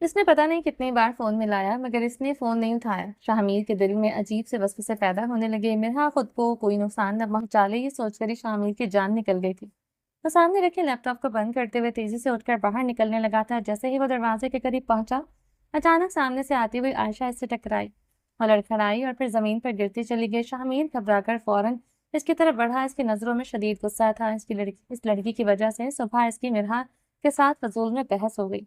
इसने पता नहीं कितनी बार फोन मिलाया, मगर इसने फोन नहीं उठाया। शामिर के दिल में अजीब से वसवसे पैदा होने लगे। मिन्हा खुद को कोई नुकसान न पहुंचा ले, ये सोचकर ही शामिर की जान निकल गई थी। वो सामने रखे लैपटॉप को बंद करते हुए तेजी से उठकर बाहर निकलने लगा था। जैसे ही वो दरवाजे के करीब पहुंचा, अचानक सामने से आती हुई आयशा इससे टकराई और लड़खड़ाई और फिर जमीन पर गिरती चली गई। शामीर घबराकर फौरन इसकी तरफ बढ़ा। इसकी नजरों में शदीद गुस्सा था। इस लड़की की वजह से सुबह इसकी मिरहा के साथ फजूल में बहस हो गई।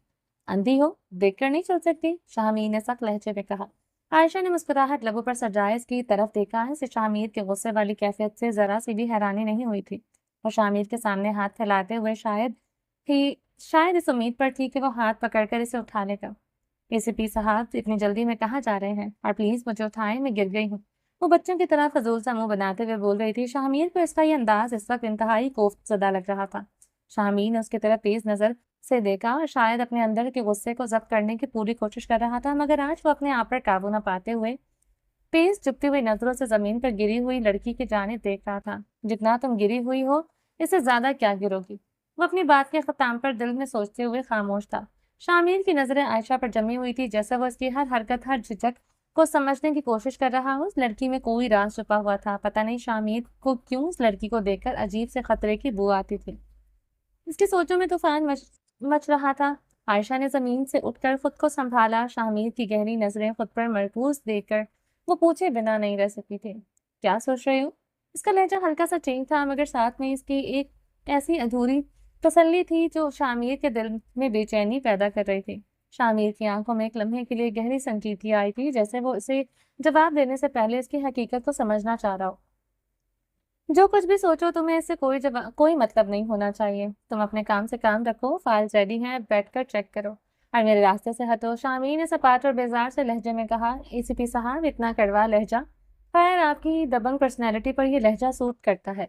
अंधी हो, देखकर नहीं चल सकती, शामीर ने सख्त लहजे में कहा। आयशा ने मुस्कुराहट लबों पर सजाए इसकी तरफ देखा है। इसे शामीर के गुस्से वाली कैफियत से जरा सी भी हैरानी नहीं हुई थी, और शामिर के सामने हाथ फैलाते हुए शायद इस उम्मीद पर थी कि वो हाथ पकड़कर इसे उठा लेगा। एसीपी साहब, इतनी जल्दी में कहाँ जा रहे हैं, और प्लीज मुझे उठाएं, मैं गिर गई हूँ। वो बच्चों की तरह फजूल सा मुंह बनाते हुए बोल रही थी। शामिर को इसका ये अंदाज इस वक्त इंतहाई कोफ्तज़दा लग रहा था। शामिर ने उसकी तरफ तेज नजर से देखा और शायद अपने अंदर के गुस्से को जब्त करने की पूरी कोशिश कर रहा था, मगर आज वो अपने आप पर काबू न पाते हुए तेज झुकती हुई नजरों से जमीन पर गिरी हुई लड़की की जानिब देख रहा था। जितना तुम गिरी हुई हो, इससे ज्यादा क्या गिरोगी, वो अपनी बात के खत्म पर दिल में सोचते हुए खामोश था। शामिर की नजरें आयशा पर जमी हुई थी, जैसे वो इसकी हर हरकत, हर झिझक को समझने की कोशिश कर रहा हो। उस लड़की में कोई राज छुपा हुआ था। पता नहीं शामिर को क्यों उस लड़की को देखकर अजीब से खतरे की बू आती थी। इसकी सोचों में तूफान मच रहा था। आयशा ने जमीन से उठकर खुद को संभाला। शामिर की गहरी नजरें खुद पर मरकूज देखकर वो पूछे बिना नहीं रह सकी थी, क्या सोच रही हो? इसका लहजा हल्का सा चेंज था, मगर साथ में इसकी एक ऐसी अधूरी तसल्ली थी जो शामिर के दिल में बेचैनी पैदा कर रही थी। शामिर की आंखों में एक लम्हे के लिए गहरी संजीदगी आई थी, जैसे वो इसे जवाब देने से पहले इसकी हकीकत को समझना चाह रहा हो। जो कुछ भी सोचो, तुम्हें इससे कोई मतलब नहीं होना चाहिए। तुम अपने काम से काम रखो, फाइल रेडी है, बैठकर चेक करो और मेरे रास्ते से हटो। शामिर ने सपाट और बेजार से लहजे में कहा। एसीपी साहब, इतना कड़वा लहजा? खैर, आपकी दबंग पर्सनैलिटी पर यह लहजा सूट करता है।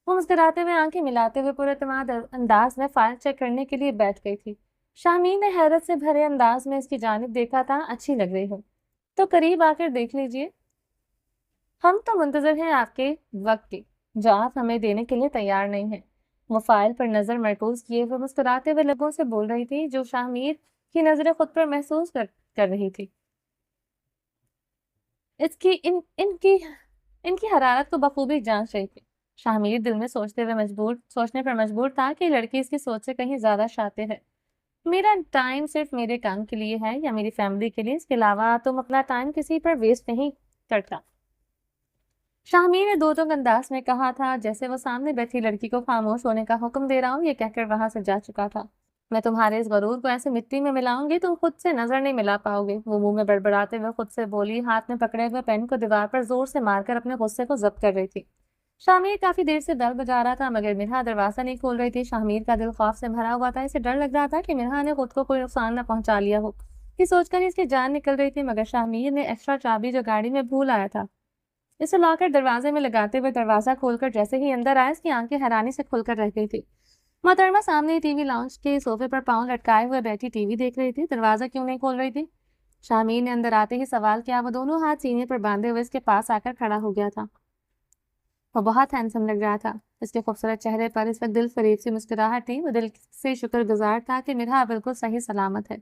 वो मुस्कुराते हुए आंखें मिलाते हुए पूरे अंदाज में फाइल चेक करने के लिए बैठ गई थी। शामिर ने हैरत से भरे अंदाज में इसकी जानिब देखा था। अच्छी लग रही हो तो करीब आकर देख लीजिए। हम तो मुंतजर हैं आपके वक्त के, जो आप हमें देने के लिए तैयार नहीं हैं। वो फाइल पर नजर मरकूज किए हुए मुस्कुराते हुए लोगों से बोल रही थी, जो शामिर की नजरें खुद पर महसूस कर रही थी। इसकी इन इनकी इनकी हरारत को बखूबी जांच रही थी। शामिर दिल में सोचने पर मजबूर था कि लड़की इसकी सोच से कहीं ज्यादा शातिर है। मेरा टाइम सिर्फ मेरे काम के लिए है या मेरी फैमिली के लिए, इसके अलावा तुम अपना टाइम किसी पर वेस्ट नहीं करता। शामिर ने दो अंदाज में कहा था, जैसे वो सामने बैठी लड़की को खामोश होने का हुक्म दे रहा हूँ। ये कहकर वहां से जा चुका था। मैं तुम्हारे इस गरूर को ऐसे मिट्टी में मिलाऊंगी तुम खुद से नजर नहीं मिला पाओगे, वो मुंह में बड़बड़ाते हुए खुद से बोली, हाथ में पकड़े हुए पेन को दीवार पर जोर से मारकर अपने गुस्से को जब्त कर रही थी। शामिर काफी देर से बेल बजा रहा था, मगर मिन्हा दरवाजा नहीं खोल रही थी। शामिर का दिल खौफ से भरा हुआ था। इसे डर लग रहा था कि मिन्हा ने खुद को कोई नुकसान न पहुंचा लिया हो। ये सोचकर ही इसकी जान निकल रही थी, मगर शामिर ने एक्स्ट्रा चाबी जो गाड़ी में भूल आया था, इसे लाकर दरवाजे में लगाते हुए दरवाजा खोलकर जैसे ही अंदर आया, इसकी आंखें हैरानी से खुलकर रह गई थी। मोहतरमा सामने टीवी लाउंज के सोफे पर पांव लटकाए हुए बैठी टीवी देख रही थी। दरवाजा क्यों नहीं खोल रही थी? शामिर ने अंदर आते ही सवाल किया। वो दोनों हाथ सीने पर बांधे हुए इसके पास आकर खड़ा हो गया था। वो बहुत हैंडसम लग रहा था। इसके खूबसूरत चेहरे पर इस वक्त दिल फरेब सी मुस्कुराहट थी। वो दिल से शुक्रगुजार था कि मिरहा बिल्कुल सही सलामत है।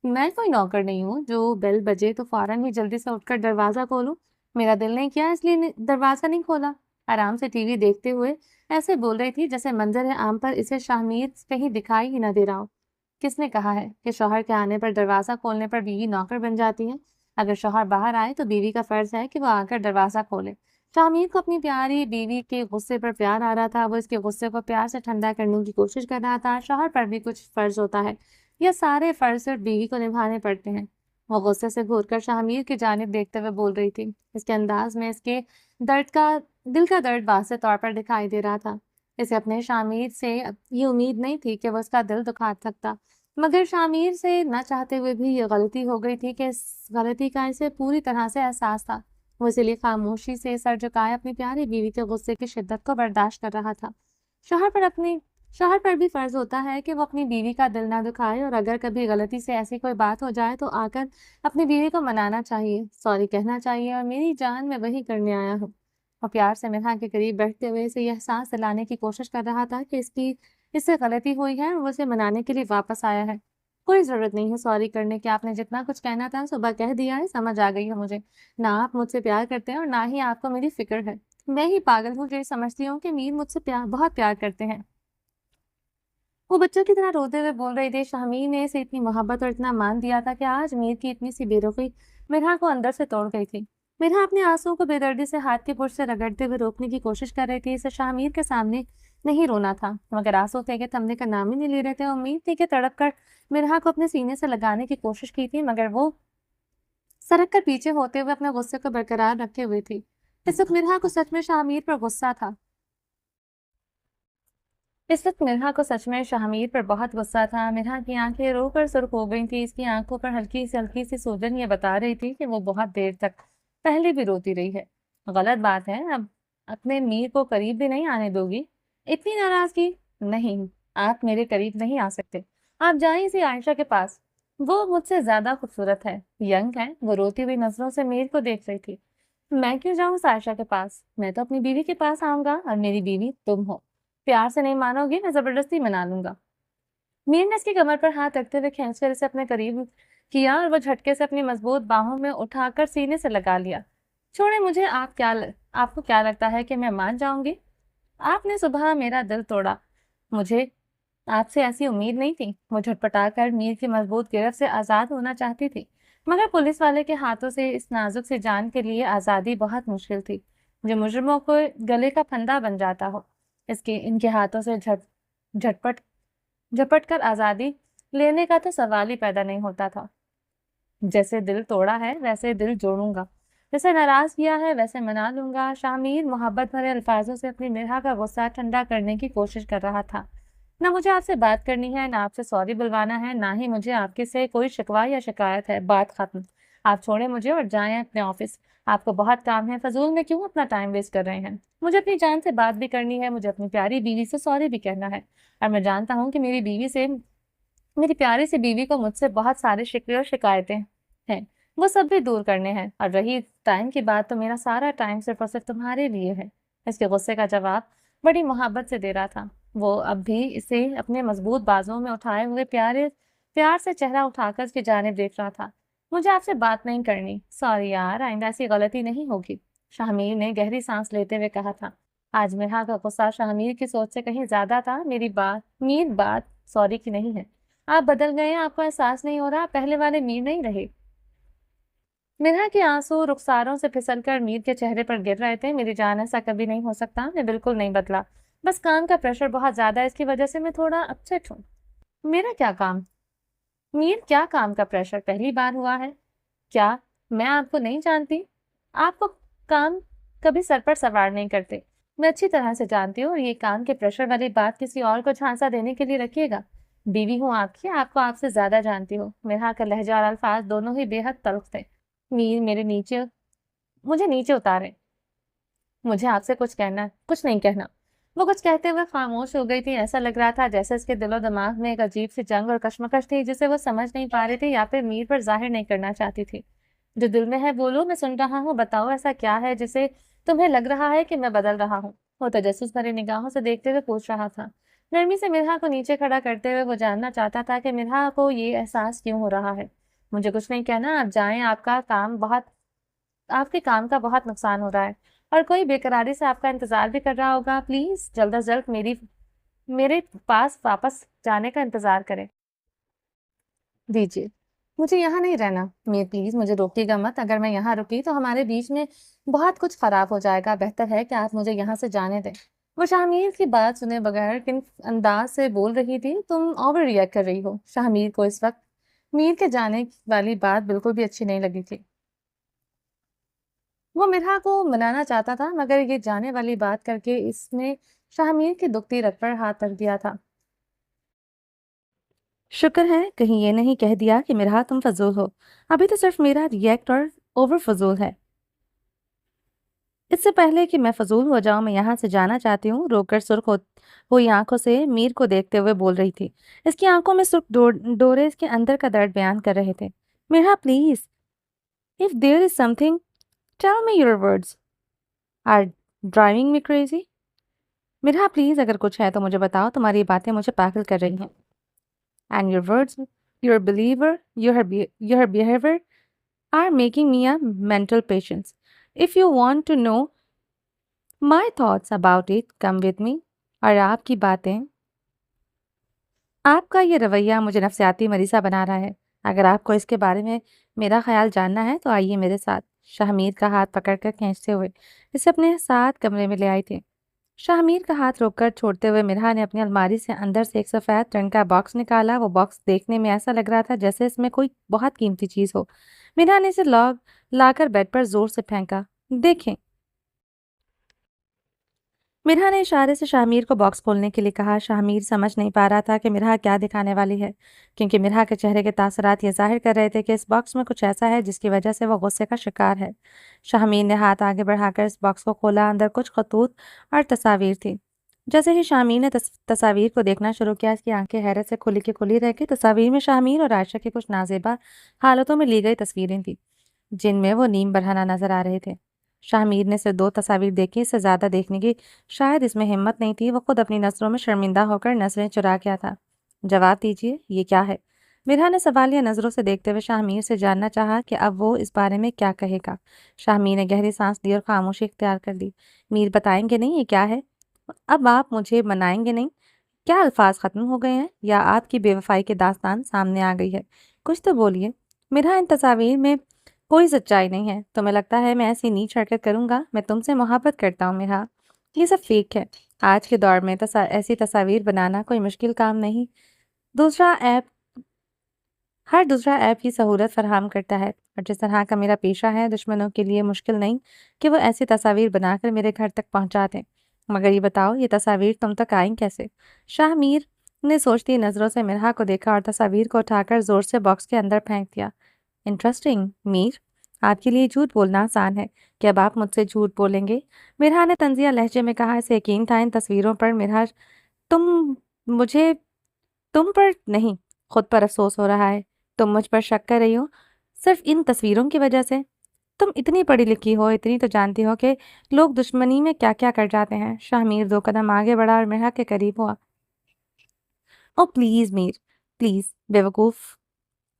मैं कोई नौकर नहीं हूँ जो बेल बजे तो फौरन ही जल्दी से उठकर दरवाजा खोलूं। मेरा दिल नहीं किया इसलिए दरवाजा नहीं खोला। आराम से टीवी देखते हुए ऐसे बोल रही थी जैसे मंजर आम पर इसे शाहमीर कहीं दिखाई ही न दे रहा हो। किसने कहा है कि शौहर के आने पर दरवाजा खोलने पर बीवी नौकर बन जाती है? अगर शौहर बाहर आए तो बीवी का फर्ज है कि वो आकर दरवाजा खोले। शाहमीर को अपनी प्यारी बीवी के गुस्से पर प्यार आ रहा था। वो इसके गुस्से को प्यार से ठंडा करने की कोशिश कर रहा था। शौहर पर भी कुछ फर्ज होता है, यह सारे फर्ज सिर्फ बीवी को निभाने पड़ते हैं। वो गुस्से से घूरकर शाहमीर की जानिब देखते हुए बोल रही थी। इसके अंदाज में इसके दर्द का दिल का दर्द वाज़ेह तौर पर दिखाई दे रहा था। इसे अपने शामिर से ये उम्मीद नहीं थी कि वो उसका दिल दुखा सकता, मगर शामिर से न चाहते हुए भी ये गलती हो गई थी कि इस गलती का इसे पूरी तरह से एहसास था। वो इसलिए खामोशी से सर झुकाए अपनी प्यारी बीवी के गुस्से की शिद्दत को बर्दाश्त कर रहा था। शौहर पर अपनी शौहर पर भी फर्ज होता है कि वो अपनी बीवी का दिल ना दुखाए, और अगर कभी गलती से ऐसी कोई बात हो जाए तो आकर अपनी बीवी को मनाना चाहिए, सॉरी कहना चाहिए, और मेरी जान मैं वही करने आया हूँ। और प्यार से मिन्हा के करीब बैठते हुए इसे यह एहसास दिलाने की कोशिश कर रहा था कि इससे गलती हुई है और वो उसे मनाने के लिए वापस आया है। कोई ज़रूरत नहीं है सॉरी करने की, आपने जितना कुछ कहना था सुबह कह दिया है, समझ आ गई है मुझे। ना आप मुझसे प्यार करते हैं और ना ही आपको मेरी फ़िक्र है। मैं ही पागल हूँ जो ये समझती हूँ कि मीर मुझसे बहुत प्यार करते हैं। वो बच्चों की तरह रोते हुए बोल रही थी। शाहमीर ने इसे इतनी मोहब्बत और इतना मान दिया था कि आज मीर की इतनी सी बेरुखी मिरहा को अंदर से तोड़ गई थी। मिरहा अपने आंसुओं को बेदर्दी से हाथ के पुर्ज से रगड़ते हुए रोकने की कोशिश कर रही थी। इसे शाहमीर के सामने नहीं रोना था, मगर आंसू थे कि थमने का नाम ही नहीं ले रहे थे। उम्मीद थी कि तड़प कर मिरहा को अपने सीने से लगाने की कोशिश की थी, मगर वो सरक कर पीछे होते हुए अपने गुस्से को बरकरार रखे हुए थी। इस वक्त मिरहा को सच में शाहमीर पर गुस्सा था। इस वक्त मिरहा को सच में शाहमीर पर बहुत गुस्सा था। मिरहा की आंखें रोकर सुर्ख हो गई थी। इसकी आंखों पर हल्की सी सूजन ये बता रही थी कि वो बहुत देर तक पहले भी रोती रही है। गलत बात है, अब अपने मीर को करीब भी नहीं आने दोगी? इतनी नाराजगी? नहीं, आप मेरे करीब नहीं आ सकते। आप जाइए इसी आयशा के पास, वो मुझसे ज्यादा खूबसूरत है, यंग है। वो रोती हुई नजरों से मीर को देख रही थी। मैं क्यों जाऊं उस आयशा के पास? मैं तो अपनी बीवी के पास आऊंगा, और मेरी बीवी तुम हो। प्यार से नहीं मानोगे, मैं जबरदस्ती मना लूंगा। मीर ने इसकी कमर पर हाथ रखते हुए खींचकर इसे अपने करीब किया, और वो झटके से अपनी मजबूत बाहों में उठाकर सीने से लगा लिया। छोड़े मुझे, आपको क्या लगता है कि मैं मान जाऊंगी? आपने सुबह मेरा दिल तोड़ा, मुझे आपसे ऐसी उम्मीद नहीं थी। वो झटपटाकर मीर की मजबूत गिरफ्त से आजाद होना चाहती थी, मगर पुलिस वाले के हाथों से इस नाजुक सी जान के लिए आजादी बहुत मुश्किल थी, जो मुजरिमों को गले का फंदा बन जाता हो। इसके इनके हाथों से झटपट झपट कर आजादी लेने का तो सवाल ही पैदा नहीं होता था। जैसे दिल तोड़ा है वैसे दिल जोड़ूंगा, जैसे नाराज किया है वैसे मना लूंगा। शामिर मोहब्बत भरे अल्फाजों से अपनी मिरहा का गुस्सा ठंडा करने की कोशिश कर रहा था। ना मुझे आपसे बात करनी है, ना आपसे सॉरी बुलवाना है, ना ही मुझे आपके से कोई शिकवा या शिकायत है। बात खत्म। आप छोड़ें मुझे और जाएं अपने ऑफिस। आपको बहुत काम है, फजूल में क्यों अपना टाइम वेस्ट कर रहे हैं? मुझे अपनी जान से बात भी करनी है, मुझे अपनी प्यारी बीवी से सॉरी भी कहना है। और मैं जानता हूँ कि मेरी प्यारी सी बीवी को मुझसे बहुत सारे शिकवे और शिकायतें हैं, वो सब भी दूर करने हैं। और रही टाइम की बात, तो मेरा सारा टाइम सिर्फ और सिर्फ तुम्हारे लिए है। इसके गुस्से का जवाब बड़ी मोहब्बत से दे रहा था। वो अब भी इसे अपने मजबूत बाजुओं में उठाए हुए प्यार से चेहरा उठाकर उसकी जानिब देख रहा था। मुझे आपसे बात नहीं करनी, सॉरी यार, आइंदा ऐसी गलती नहीं होगी, शाहमीर ने गहरी सांस लेते हुए कहा था। आज मिहा का गुस्सा शाहमीर की सोच से कहीं ज्यादा था। मीर बात सॉरी की नहीं है। आप बदल गए हैं, आपको एहसास नहीं हो रहा, आप पहले वाले मीर नहीं रहे। मिन्हा के आंसू रुखसारों से फिसलकर मीर के चेहरे पर गिर रहे थे। मेरी जान, ऐसा कभी नहीं हो सकता, मैं बिल्कुल नहीं बदला। बस काम का प्रेशर बहुत ज्यादा है, इसकी वजह से मैं थोड़ा अपसेट हूँ। मेरा क्या काम? मीर, क्या काम का प्रेशर? पहली बार हुआ है क्या? मैं आपको नहीं जानती। आपको काम कभी सर पर सवार नहीं करते, मैं अच्छी तरह से जानती हूँ। और ये काम के प्रेशर वाली बात किसी और को झांसा देने के लिए रखिएगा। बीवी हूँ आपकी, आपको आपसे ज्यादा जानती हूँ। मिन्हा का लहजा और अल्फाज दोनों ही बेहद तल्ख थे। मीर, मुझे नीचे उतारे, मुझे आपसे कुछ नहीं कहना। वो कुछ कहते हुए खामोश हो गई थी। ऐसा लग रहा था जैसे इसके दिलो दिमाग में एक अजीब सी जंग और कश्मकश थी, जिसे वो समझ नहीं पा रही थी या फिर मीर पर जाहिर नहीं करना चाहती थी। जो दिल में है बोलो, मैं सुन रहा हूँ। बताओ, ऐसा क्या है जिसे तुम्हें लग रहा है कि मैं बदल रहा हूँ? वो तजस्सुस भरी निगाहों से देखते हुए पूछ रहा था। नरमी से मिरहा को नीचे खड़ा करते हुए वो जानना चाहता था कि मिरहा को ये एहसास क्यों हो रहा है। मुझे कुछ नहीं कहना, आप जाएं, आपके काम का बहुत नुकसान हो रहा है और कोई बेकरारी से आपका इंतजार भी कर रहा होगा। प्लीज जल्द अज जल्द मेरे पास वापस जाने का इंतजार करें। दीजिए, मुझे यहाँ नहीं रहना। मैं प्लीज मुझे रोकिएगा मत। अगर मैं यहाँ रुकी तो हमारे बीच में बहुत कुछ खराब हो जाएगा। बेहतर है कि आप मुझे यहाँ से जाने दें। वो शाहमीर की बात सुने बगैर किन अंदाज से बोल रही थी, तुम ओवर रिएक्ट कर रही हो। शाहमीर को इस वक्त मीर के जाने वाली बात बिल्कुल भी अच्छी नहीं लगी थी। वो मिरहा को मनाना चाहता था, मगर ये जाने वाली बात करके इसने शाहमीर की दुखती रग पर हाथ रख दिया था। शुक्र है कहीं ये नहीं कह दिया कि मिरहा तुम फजूल हो। अभी तो सिर्फ मेरा रिएक्ट और ओवर फजूल है। इससे पहले कि मैं फजूल हो जाऊं, मैं यहाँ से जाना चाहती हूँ। रोकर सुर्ख हुई आंखों से मीर को देखते हुए बोल रही थी। इसकी आंखों में सुर्ख डोरे इसके अंदर का दर्द बयान कर रहे थे। Mirha please, if there is something, tell me your words are driving me crazy. Mirha please, अगर कुछ है तो मुझे बताओ, तुम्हारी बातें मुझे पागल कर रही हैं। And your words, your believer, your behavior are making me a mental patient. If you want to know my thoughts about it, come with me. और आपकी बातें, आपका ये रवैया मुझे नफसियाती मरीज़ा बना रहा है। अगर आपको इसके बारे में मेरा ख्याल जानना है तो आइए मेरे साथ। शाहमीर का हाथ पकड़कर खींचते हुए इसे अपने साथ कमरे में ले आई थी। शाहमीर का हाथ रोककर छोड़ते हुए मिरहा ने अपनी अलमारी से अंदर से एक सफ़ेद रंग का बॉक्स निकाला। वो बॉक्स देखने में ऐसा लग रहा था जैसे इसमें कोई बहुत कीमती चीज़ हो। मिरहा ने इसे लाकर बेड पर जोर से फेंका। देखें। मिरहा ने इशारे से शाहमीर को बॉक्स खोलने के लिए कहा। शाहमीर समझ नहीं पा रहा था कि मिरहा क्या दिखाने वाली है, क्योंकि मिरहा के चेहरे के तासरात ये जाहिर कर रहे थे कि इस बॉक्स में कुछ ऐसा है जिसकी वजह से वो गुस्से का शिकार है। शाहमीर ने हाथ आगे बढ़ाकर इस बॉक्स को खोला। अंदर कुछ खतूत और तस्वीर थी। जैसे ही शाहमीर ने तस्वीर को देखना शुरू किया, इसकी आंखें हैरत से खुली की खुली रह गई। तस्वीर में शाहमीर और आयशा की कुछ नाजेबा हालतों में ली गई तस्वीरें थी, जिनमें वो नीम बरहना नजर आ रहे थे। शाहमीर ने सिर्फ 2 तस्वीर देखी, इससे ज़्यादा देखने की शायद इसमें हिम्मत नहीं थी। वो खुद अपनी नज़रों में शर्मिंदा होकर नज़रें चुरा गया था। जवाब दीजिए, ये क्या है? मिरहा ने सवालिया नज़रों से देखते हुए शाहमीर से जानना चाहा कि अब वो इस बारे में क्या कहेगा। शाहमीर ने गहरी सांस ली और खामोशी इख्तियार कर ली। मीर बताएंगे नहीं ये क्या है? अब आप मुझे मनाएंगे नहीं? क्या अल्फाज ख़त्म हो गए हैं या आपकी बेवफाई की दास्तान सामने आ गई है? कुछ तो बोलिए। मिरहा, इन तस्वीर में कोई सच्चाई नहीं है। तुम्हें लगता है मैं ऐसी नीच हरकत करूंगा? मैं तुमसे मोहब्बत करता हूँ मिरहा। ये सब फेक है। आज के दौर में ऐसी तस्वीर बनाना कोई मुश्किल काम नहीं। दूसरा ऐप हर दूसरा ऐप ही सहूलत फराहम करता है, और जिस तरह का मेरा पेशा है, दुश्मनों के लिए मुश्किल नहीं कि वो ऐसी तस्वीर बनाकर मेरे घर तक पहुंचा दें। मगर ये बताओ, ये तस्वीर तुम तक आई कैसे? शाहमीर ने सोचती नज़रों से मिरहा को देखा और तस्वीर को उठाकर जोर से बॉक्स के अंदर फेंक दिया। इंटरेस्टिंग मीर, आपके लिए झूठ बोलना आसान है कि अब आप मुझसे झूठ बोलेंगे? मिरहा ने तंजिया लहजे में कहा। इसे यकीन था इन तस्वीरों पर मिरहा तुम मुझे तुम पर नहीं, खुद पर अफसोस हो रहा है। तुम मुझ पर शक कर रही हो सिर्फ इन तस्वीरों की वजह से? तुम इतनी पढ़ी लिखी हो, इतनी तो जानती हो कि लोग दुश्मनी में क्या क्या कर जाते हैं। शाहमीर 2 कदम आगे बढ़ा और मिरहा के करीब हुआ। ओ प्लीज मीर, प्लीज। बेवकूफ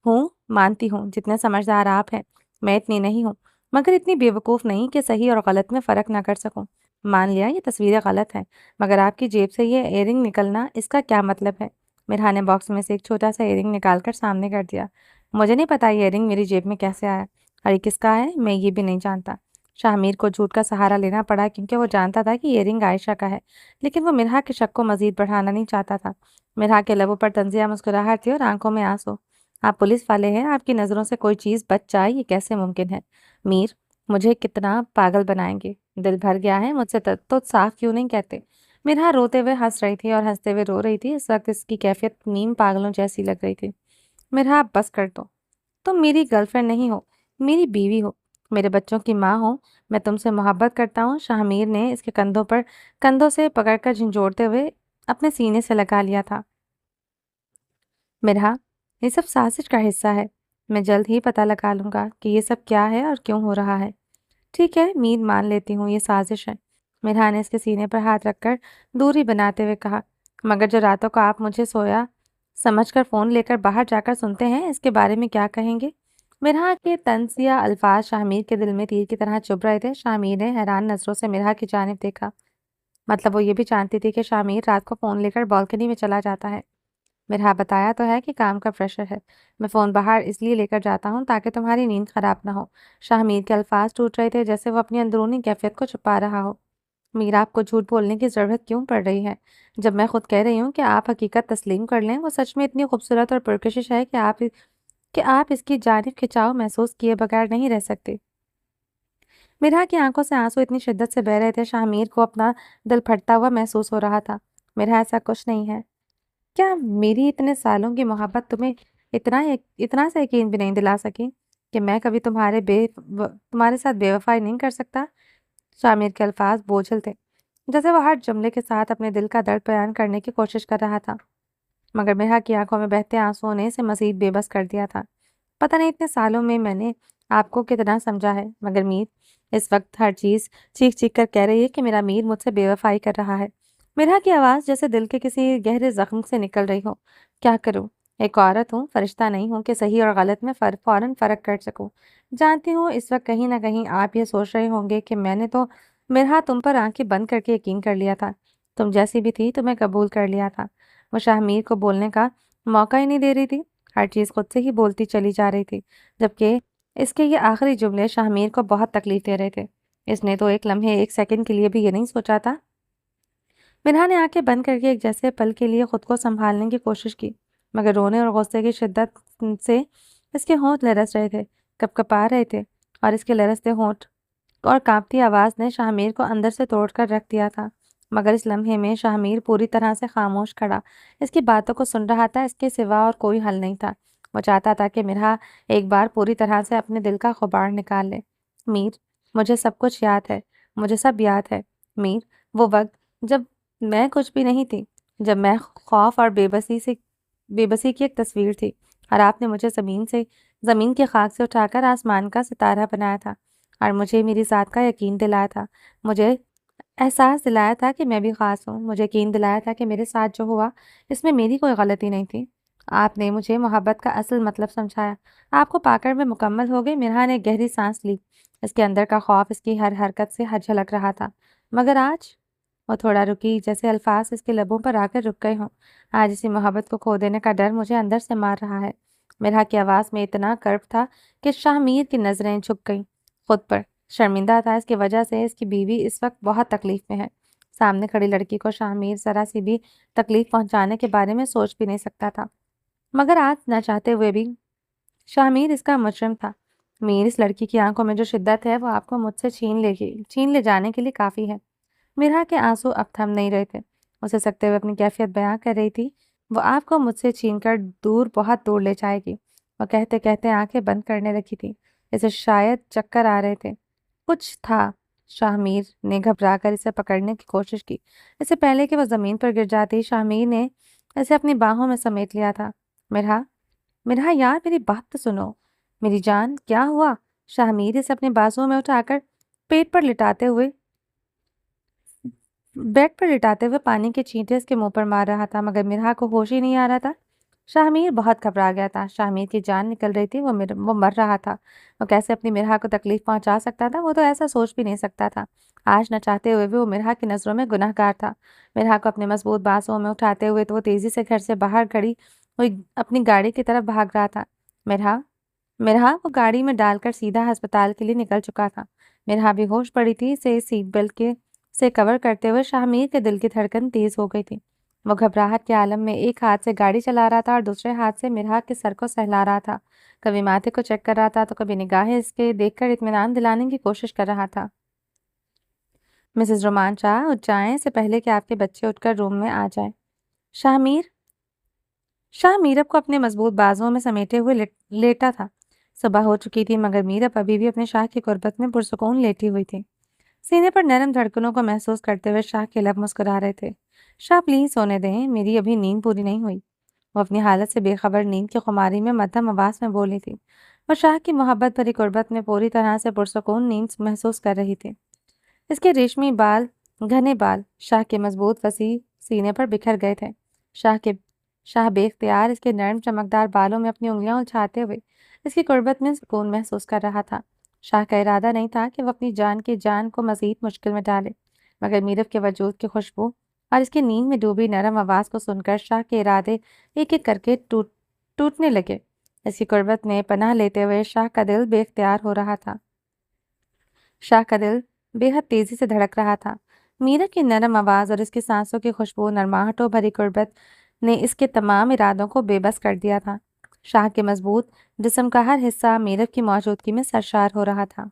हूँ, मानती हूँ, जितने समझदार आप हैं मैं इतनी नहीं हूँ, मगर इतनी बेवकूफ़ नहीं कि सही और गलत में फ़र्क ना कर सकूँ। मान लिया ये तस्वीरें गलत हैं, मगर आपकी जेब से ये इयररिंग निकलना, इसका क्या मतलब है? मिरहा ने बॉक्स में से एक छोटा सा इयररिंग निकाल कर सामने कर दिया। मुझे नहीं पता ये इयररिंग मेरी जेब में कैसे आया, और ये किसका है मैं ये भी नहीं जानता। शाहमीर को झूठ का सहारा लेना पड़ा, क्योंकि वो जानता था कि इयररिंग आयशा का है, लेकिन वो मिरहा के शक को मजीद बढ़ाना नहीं चाहता था। मिरहा के लबों पर तंजिया मुस्कुराहट थी और आंखों में आंसू। आप पुलिस वाले हैं, आपकी नज़रों से कोई चीज़ बच जाए, ये कैसे मुमकिन है? मीर, मुझे कितना पागल बनाएंगे? दिल भर गया है मुझसे, तो साफ क्यों नहीं कहते? मिरहा रोते हुए हंस रही थी और हंसते हुए रो रही थी। इस वक्त इसकी कैफियत नीम पागलों जैसी लग रही थी। मिरहा, अब बस कर दो। तुम मेरी गर्लफ्रेंड नहीं हो, मेरी बीवी हो, मेरे बच्चों की माँ हो। मैं तुमसे मोहब्बत करता हूँ। शाहमीर ने इसके कंधों से पकड़कर झंझोड़ते हुए अपने सीने से लगा लिया था। मिरहा, ये सब साजिश का हिस्सा है। मैं जल्द ही पता लगा लूंगा कि ये सब क्या है और क्यों हो रहा है। ठीक है मीर, मान लेती हूँ ये साजिश है। मिरहा ने इसके सीने पर हाथ रखकर दूरी बनाते हुए कहा। मगर जो रातों को आप मुझे सोया समझकर फ़ोन लेकर बाहर जाकर सुनते हैं, इसके बारे में क्या कहेंगे? मिरहा के तंज या अल्फाज शाहमीर के दिल में तीर की तरह चुभ रहे थे। शाहमीर ने हैरान नज़रों से मिरहा की जानिब देखा। मतलब वो ये भी जानती थी कि शाहमीर रात को फ़ोन लेकर बालकनी में चला जाता है। मिरहा बताया तो है कि काम का प्रेशर है। मैं फ़ोन बाहर इसलिए लेकर जाता हूँ ताकि तुम्हारी नींद ख़राब ना हो। शाहमीर के अल्फाज टूट रहे थे जैसे वो अपनी अंदरूनी कैफियत को छुपा रहा हो। मीरा, आपको झूठ बोलने की ज़रूरत क्यों पड़ रही है? जब मैं खुद कह रही हूँ कि आप हकीकत तस्लीम कर लें, वो सच में इतनी खूबसूरत और पुरकशिश है कि आप इसकी जानिब खिंचाव महसूस किए बगैर नहीं रह सकते। मिरा की आंखों से आंसू इतनी शिद्दत से बह रहे थे, शाहमीर को अपना दिल फटता हुआ महसूस हो रहा था। मिरा, ऐसा कुछ नहीं है। क्या मेरी इतने सालों की मोहब्बत तुम्हें इतना सा यकीन भी नहीं दिला सकी कि मैं कभी तुम्हारे साथ बेवफाई नहीं कर सकता? शामिर के अल्फाज बोझिल थे, जैसे वो हर जुमले के साथ अपने दिल का दर्द बयान करने की कोशिश कर रहा था। मगर मिहा की आंखों में बहते आंसुओं ने इसे मजीद बेबस कर दिया था। पता नहीं इतने सालों में मैंने आपको कितना समझा है, मगर मीर इस वक्त हर चीज चीख चीख कर कह रही है कि मेरा मीर मुझसे बेवफाई कर रहा है। मिरा की आवाज़ जैसे दिल के किसी गहरे जख्म से निकल रही हो। क्या करूं? एक औरत हूँ, फरिश्ता नहीं हूँ कि सही और गलत में फौरन फर्क कर सकूं। जानती हूँ इस वक्त कहीं ना कहीं आप ये सोच रहे होंगे कि मैंने तो मिरहा तुम पर आंखें बंद करके यकीन कर लिया था। तुम जैसी भी थी तुम्हें कबूल कर लिया था। वो शाहमीर को बोलने का मौका ही नहीं दे रही थी। हर चीज़ खुद से ही बोलती चली जा रही थी, जबकि इसके ये आखिरी जुमले शाहमीर को बहुत तकलीफ दे रहे थे। इसने तो एक लम्हे, एक सेकंड के लिए भी ये नहीं सोचा था। मिन्हा ने आंखें बंद करके एक जैसे पल के लिए खुद को संभालने की कोशिश की, मगर रोने और गुस्से की शिद्दत से इसके होंठ लरस रहे थे, कपकपा रहे थे, और इसके लरसते होंठ और कांपती आवाज़ ने शाहमीर को अंदर से तोड़कर रख दिया था। मगर इस लम्हे में शाहमीर पूरी तरह से खामोश खड़ा इसकी बातों को सुन रहा था। इसके सिवा और कोई हल नहीं था। वो चाहता था कि मिरहा एक बार पूरी तरह से अपने दिल का गुबार निकाल ले। मीर, मुझे सब कुछ याद है, मुझे सब याद है। मीर, वो वक्त जब मैं कुछ भी नहीं थी, जब मैं खौफ और बेबसी की एक तस्वीर थी, और आपने मुझे ज़मीन की खाक से उठाकर आसमान का सितारा बनाया था, और मुझे मेरी ज़ात का यकीन दिलाया था। मुझे एहसास दिलाया था कि मैं भी ख़ास हूँ। मुझे यकीन दिलाया था कि मेरे साथ जो हुआ, इसमें मेरी कोई गलती नहीं थी। आपने मुझे मोहब्बत का असल मतलब समझाया। आपको पाकर मैं मुकम्मल हो गई। मिरहा ने गहरी सांस ली। इसके अंदर का खौफ इसकी हर हरकत से झलक रहा था। मगर आज वो थोड़ा रुकी, जैसे अल्फाज इसके लबों पर आकर रुक गए हों। आज इसी मोहब्बत को खो देने का डर मुझे अंदर से मार रहा है। मिरहा की आवाज़ में इतना कर्ब था कि शाहमीर की नज़रें झुक गईं खुद पर। शर्मिंदा था इसकी वजह से। इसकी बीवी इस वक्त बहुत तकलीफ में है। सामने खड़ी लड़की को शाहमीर ज़रा सी भी तकलीफ पहुंचाने के बारे में सोच भी नहीं सकता था, मगर आज न चाहते हुए भी शाहमीर इसका मुजरिम था। मीर, इस लड़की की आंखों में जो शिद्दत है वो आपको मुझसे छीन ले जाने के लिए काफ़ी है। मिरहा के आंसू अब थम नहीं रहे थे। उसे सकते हुए अपनी कैफियत बयां कर रही थी। वो आपको मुझसे छीनकर दूर, बहुत दूर ले जाएगी। वो कहते कहते आंखें बंद करने रखी थी। इसे शायद चक्कर आ रहे थे। कुछ था। शाहमीर ने घबराकर इसे पकड़ने की कोशिश की। इससे पहले कि वह जमीन पर गिर जाती, शाहमीर ने इसे अपनी बाहों में समेट लिया था। मिरहा, मिरहा यार, मेरी बात तो सुनो। मेरी जान, क्या हुआ? शाहमीर इसे अपने बाजुओं में उठाकर पेट पर लिटाते हुए बेड पर लिटाते हुए पानी के छींटे इसके मुंह पर मार रहा था, मगर मिरहा को होश ही नहीं आ रहा था। शाहमीर बहुत घबरा गया था। शाहमीर की जान निकल रही थी। वो मर रहा था। वो कैसे अपनी मिरहा को तकलीफ पहुंचा सकता था? वो तो ऐसा सोच भी नहीं सकता था। आज न चाहते हुए भी वो मिरहा की नज़रों में गुनहगार था। मिरहा को अपने मजबूत बांसुओं में उठाते हुए तो वो तेजी से घर से बाहर खड़ी हुई अपनी गाड़ी की तरफ भाग रहा था। मिरहा, मिरहा को गाड़ी में डालकर सीधा अस्पताल के लिए निकल चुका था। मिरहा भी होश पड़ी थी। इसे सीट बेल्ट के से कवर करते हुए शाहमीर के दिल की धड़कन तेज हो गई थी। वो घबराहट के आलम में एक हाथ से गाड़ी चला रहा था और दूसरे हाथ से मिरहा के सर को सहला रहा था। कभी माथे को चेक कर रहा था तो कभी निगाहें इसके देखकर इत्मीनान दिलाने की कोशिश कर रहा था। मिसेस रोमांचा, उठ जाएं इससे पहले कि आपके बच्चे उठकर रूम में आ जाए। शाहमीर शाह मीरब को अपने मजबूत बाजुओं में समेटे हुए लेटा था। सुबह हो चुकी थी, मगर मीरब अभी भी अपने शाह की गुर्बत में पुरसुकून लेटी हुई थी। सीने पर नरम धड़कनों को महसूस करते हुए शाह के लब मुस्कुरा रहे थे। शाह, प्लीज सोने दें, मेरी अभी नींद पूरी नहीं हुई। वो अपनी हालत से बेखबर नींद की खुमारी में मध्यम आवाज में बोली थी। वो शाह की मोहब्बत भरी गुर्बत में पूरी तरह से पुरसुकून नींद महसूस कर रही थी। इसके रेशमी बाल, घने बाल, शाह के मजबूत वसी سینے پر بکھر گئے تھے۔ شاہ بے اختیار اس کے نرم چمکدار بالوں میں اپنی انگلیاں الجھاتے ہوئے اس کی قربت میں سکون محسوس کر رہا تھا۔ شاہ کا ارادہ نہیں تھا کہ وہ اپنی جان کو مزید مشکل میں ڈالے، مگر میرب کے وجود کی خوشبو اور اس کی نیند میں ڈوبی نرم آواز کو سن کر شاہ کے ارادے ایک ایک کر کے ٹوٹنے لگے۔ اس کی قربت میں پناہ لیتے ہوئے شاہ کا دل بے اختیار ہو رہا تھا۔ شاہ کا دل بے حد تیزی سے دھڑک رہا تھا۔ میرب کی نرم آواز اور اس کی سانسوں کی خوشبو، نرماہٹوں بھری قربت نے اس کے تمام ارادوں کو بے بس کر دیا تھا۔ شاہ کے مضبوط جسم کا ہر حصہ میرب کی موجودگی میں سرشار ہو رہا تھا۔